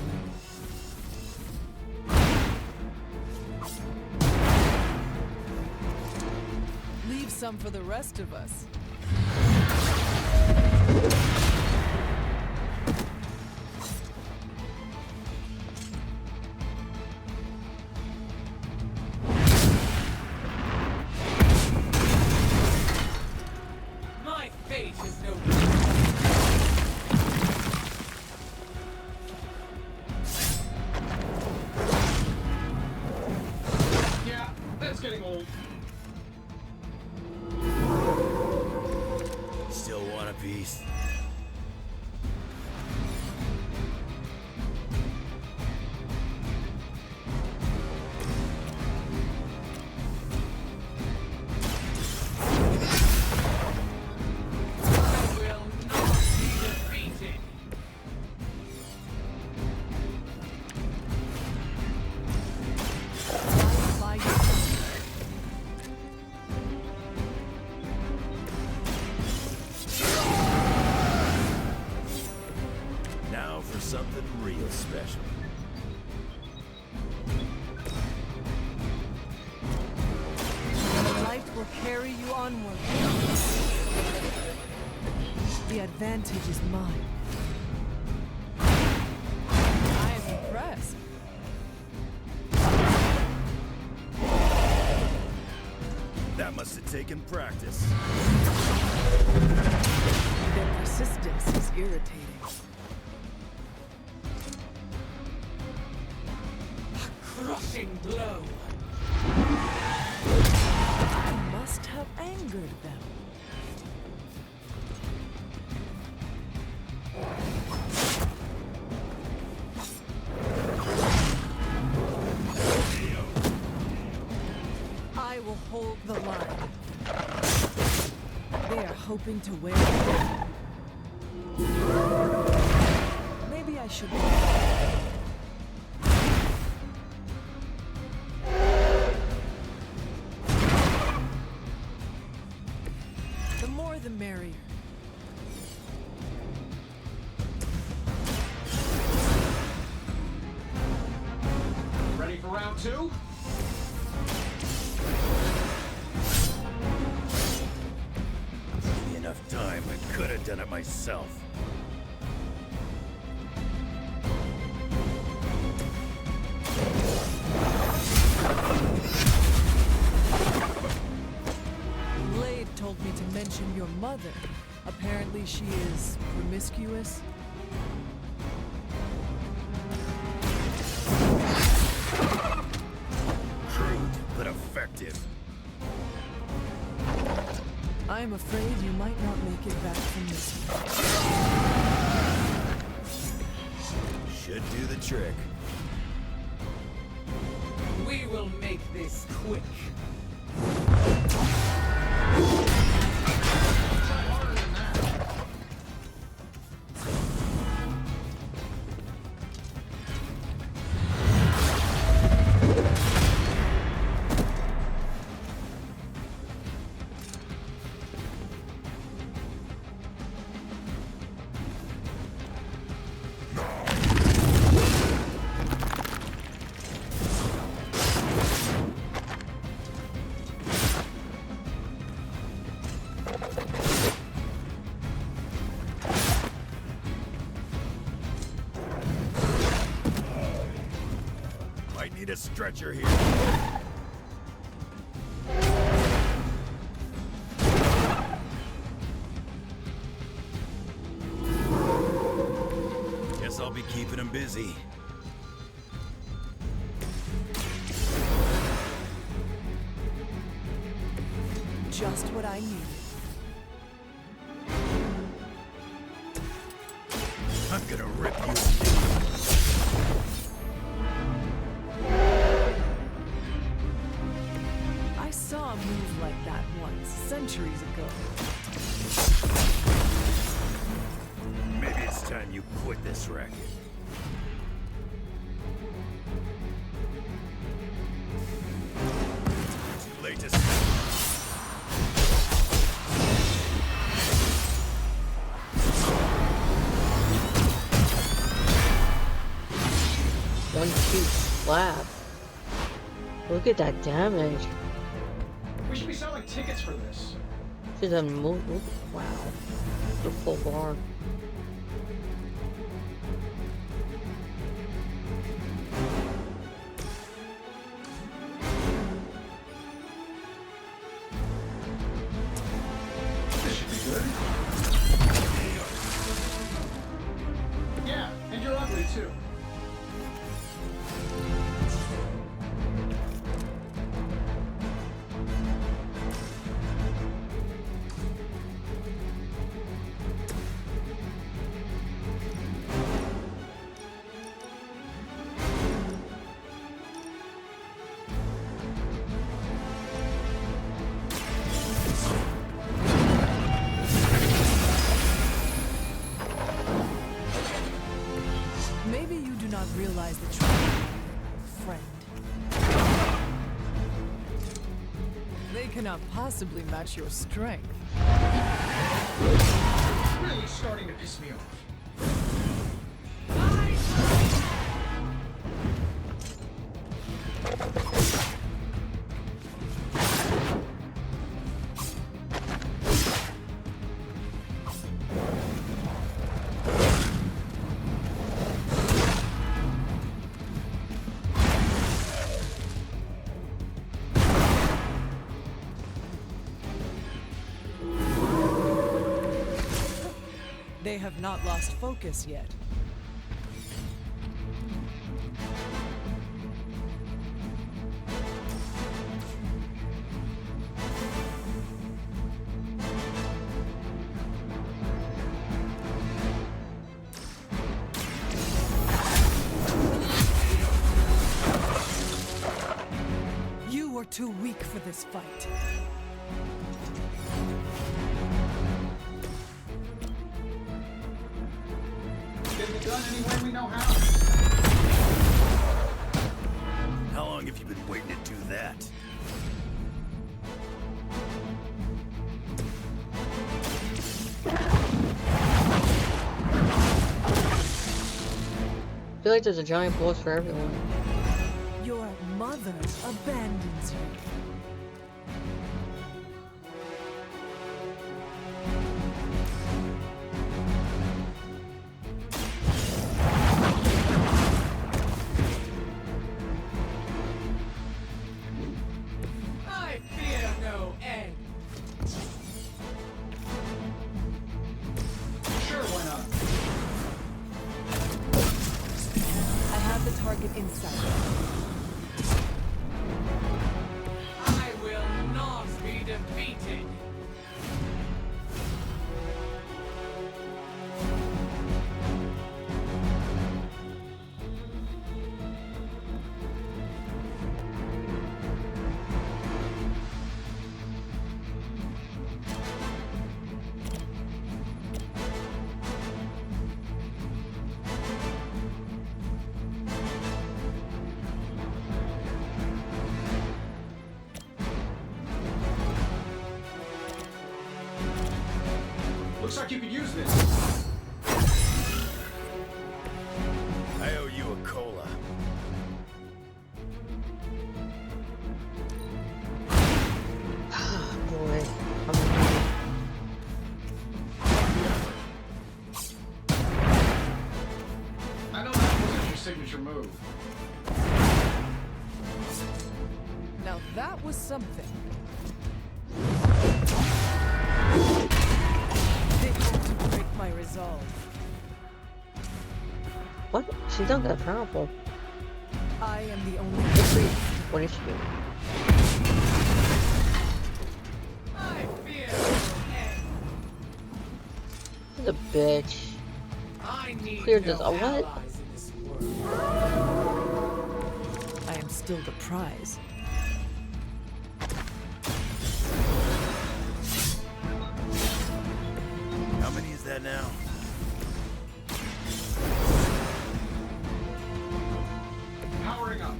Leave some for the rest of us. My fate is no. Yeah, that's getting old. Still want a piece? Now for something real special. The light will carry you onward. The advantage is mine. I am impressed. That That must have taken practice. Their persistence is irritating. A crushing blow. I must have angered them. I will hold the line. They are hoping to wear it. Maybe I should. The more the merrier. Ready for round two? Give me enough time, I could have done it myself. Blade told me to mention your mother. Apparently she is promiscuous. Crude, but effective. I'm afraid you might not make it back from this one. Should do the trick. We will make this quick. Might need a stretcher here. Guess I'll be keeping him busy. Just what I needed. I'm gonna rip you. I saw a move like that once, centuries ago. Maybe it's time you quit this racket. Too late to One cute slap. Look at that damage. We should be selling tickets for this. She's a move. Wow. The full bar. This should be good. Yeah, and you're ugly too. Maybe you do not realize the truth, friend. They cannot possibly match your strength. Really starting to piss me off. They have not lost focus yet. You are too weak for this fight. Get it done any way we know how. How long have you been waiting to do that? I feel like there's a giant boss for everyone. Your mother abandons you. I fear no end. Sure, why not? I have the target inside. I will not be defeated. Looks like you could use this. I owe you a cola. Boy. I know that wasn't your signature move. Now that was something. They had to break my resolve. What? She's not that powerful. I am the only. What is she doing? I fear no end. She's a bitch. I need Clear no this. What? allies in this world. I am still the prize. How many is that now? Powering up.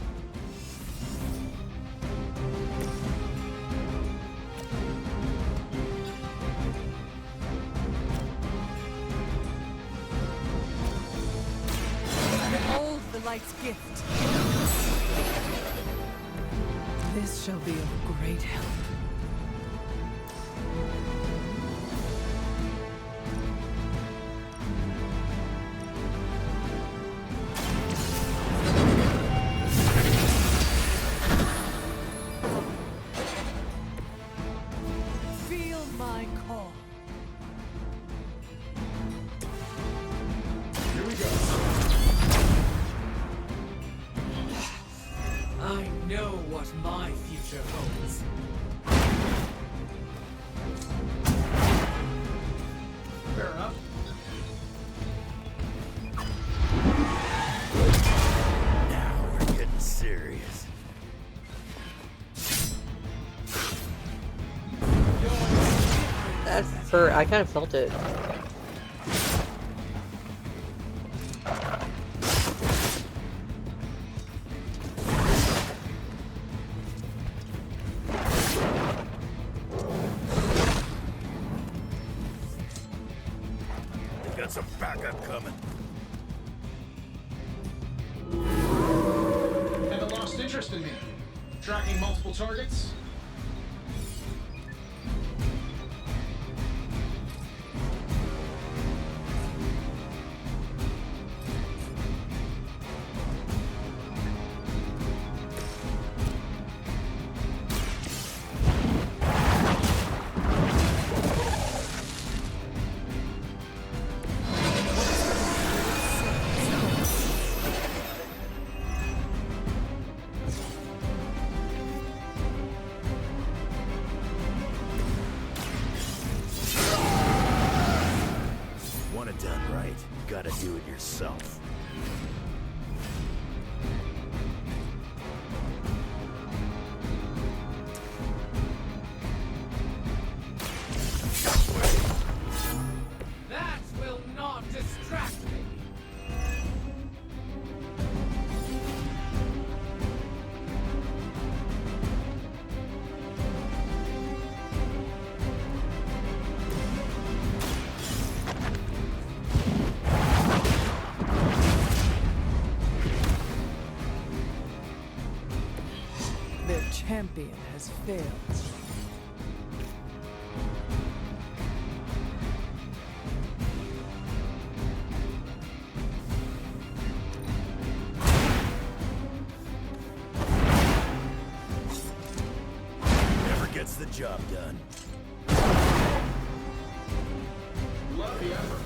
Behold the light's gift. This shall be of great help. Feel my call. Here we go. I know what my future holds. Fair enough. Now we're getting serious. That hurt. I kind of felt it. They got some backup coming. Haven't lost interest in me. Tracking multiple targets. gotta do it yourself. That will not distract me! Their champion has failed. Never gets the job done. Love the effort.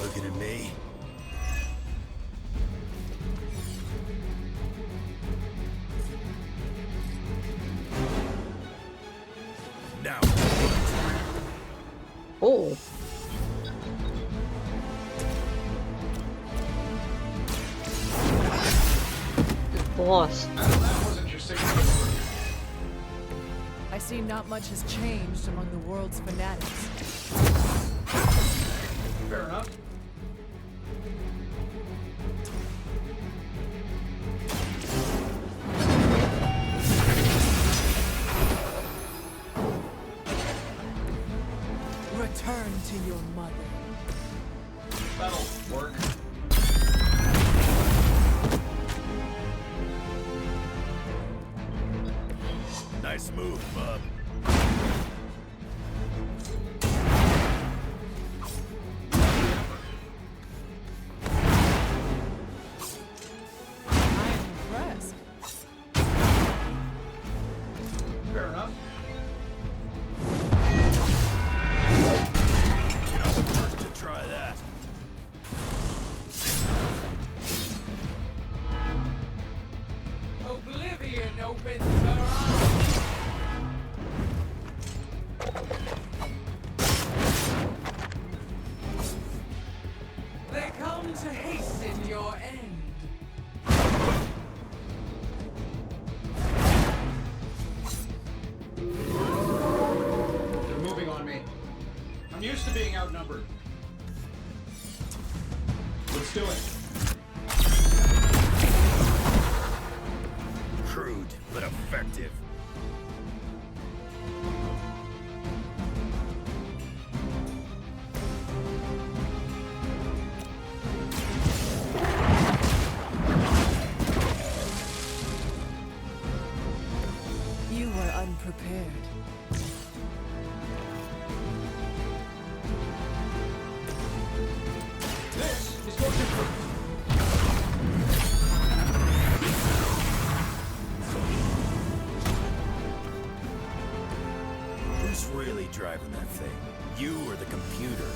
Looking at me? Now. Oh. This boss. That wasn't your signature. I see not much has changed among the world's fanatics. Fair enough. Return to your mother. That'll work. Nice move, bub. I'm impressed. Fair enough. You're not the first to try that. Oblivion opens her eyes. They come to hasten your end. They're moving on me. I'm used to being outnumbered. Let's do it. Crude, but effective. You were unprepared. This is going to prove. Who's really driving that thing? You or the computer?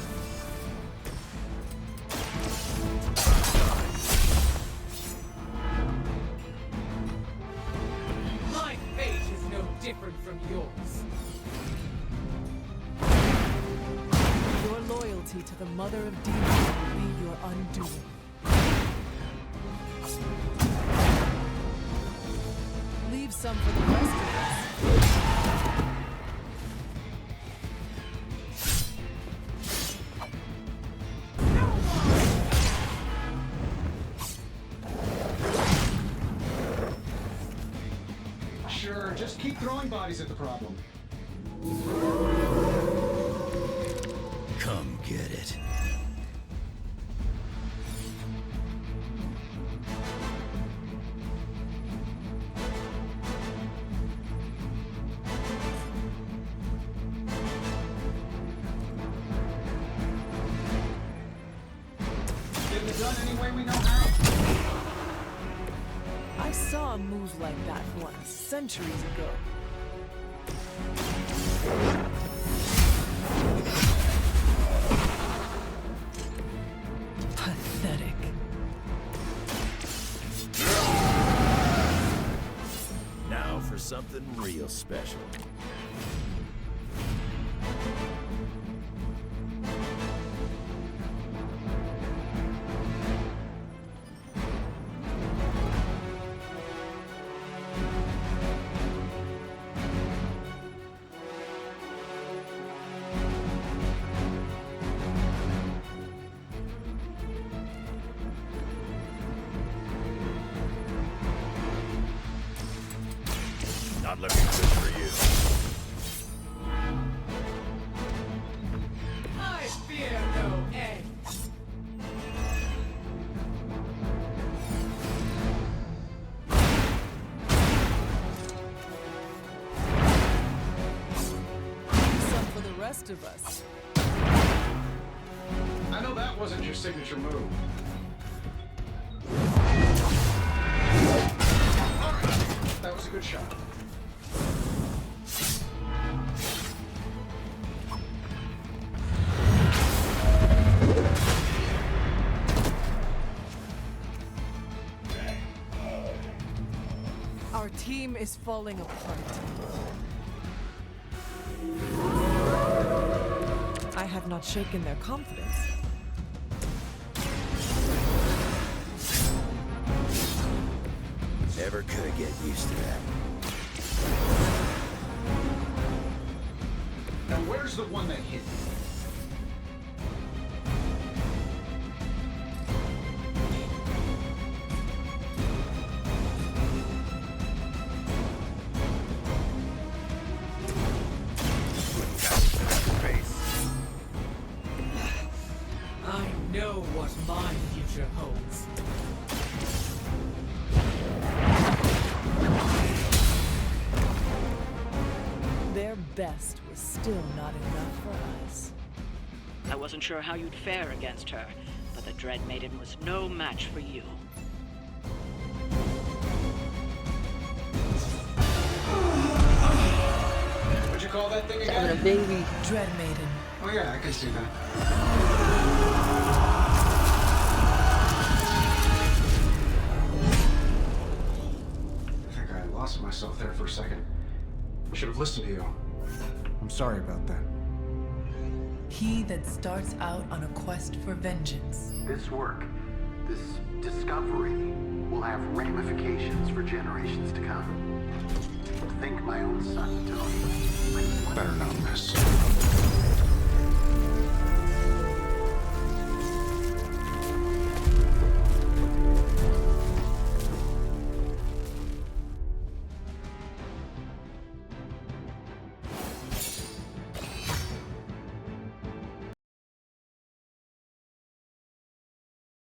My fate is no different from yours. Your loyalty to the Mother of Demons will be your undoing. Leave some for the rest of us. Sure, just keep throwing bodies at the problem. Come get it. done any way we know how? I saw a move like that once, centuries ago. Pathetic. Now for something real special. Not looking good for you. I fear no end. Some for the rest of us. I know that wasn't your signature move. Alright, that was a good shot. Our team is falling apart. I have not shaken their confidence. Never could get used to that. Now where's the one that hit me? I know what my future holds. Their best was still not enough for us. I wasn't sure how you'd fare against her, but the Dread Maiden was no match for you. What'd you call that thing again? Having a baby. Dread Maiden. Oh yeah, I can see that. I think I lost myself there for a second. I should have listened to you. I'm sorry about that. He that starts out on a quest for vengeance. This work, this discovery, will have ramifications for generations to come. Think my own son, Tony. Better not miss.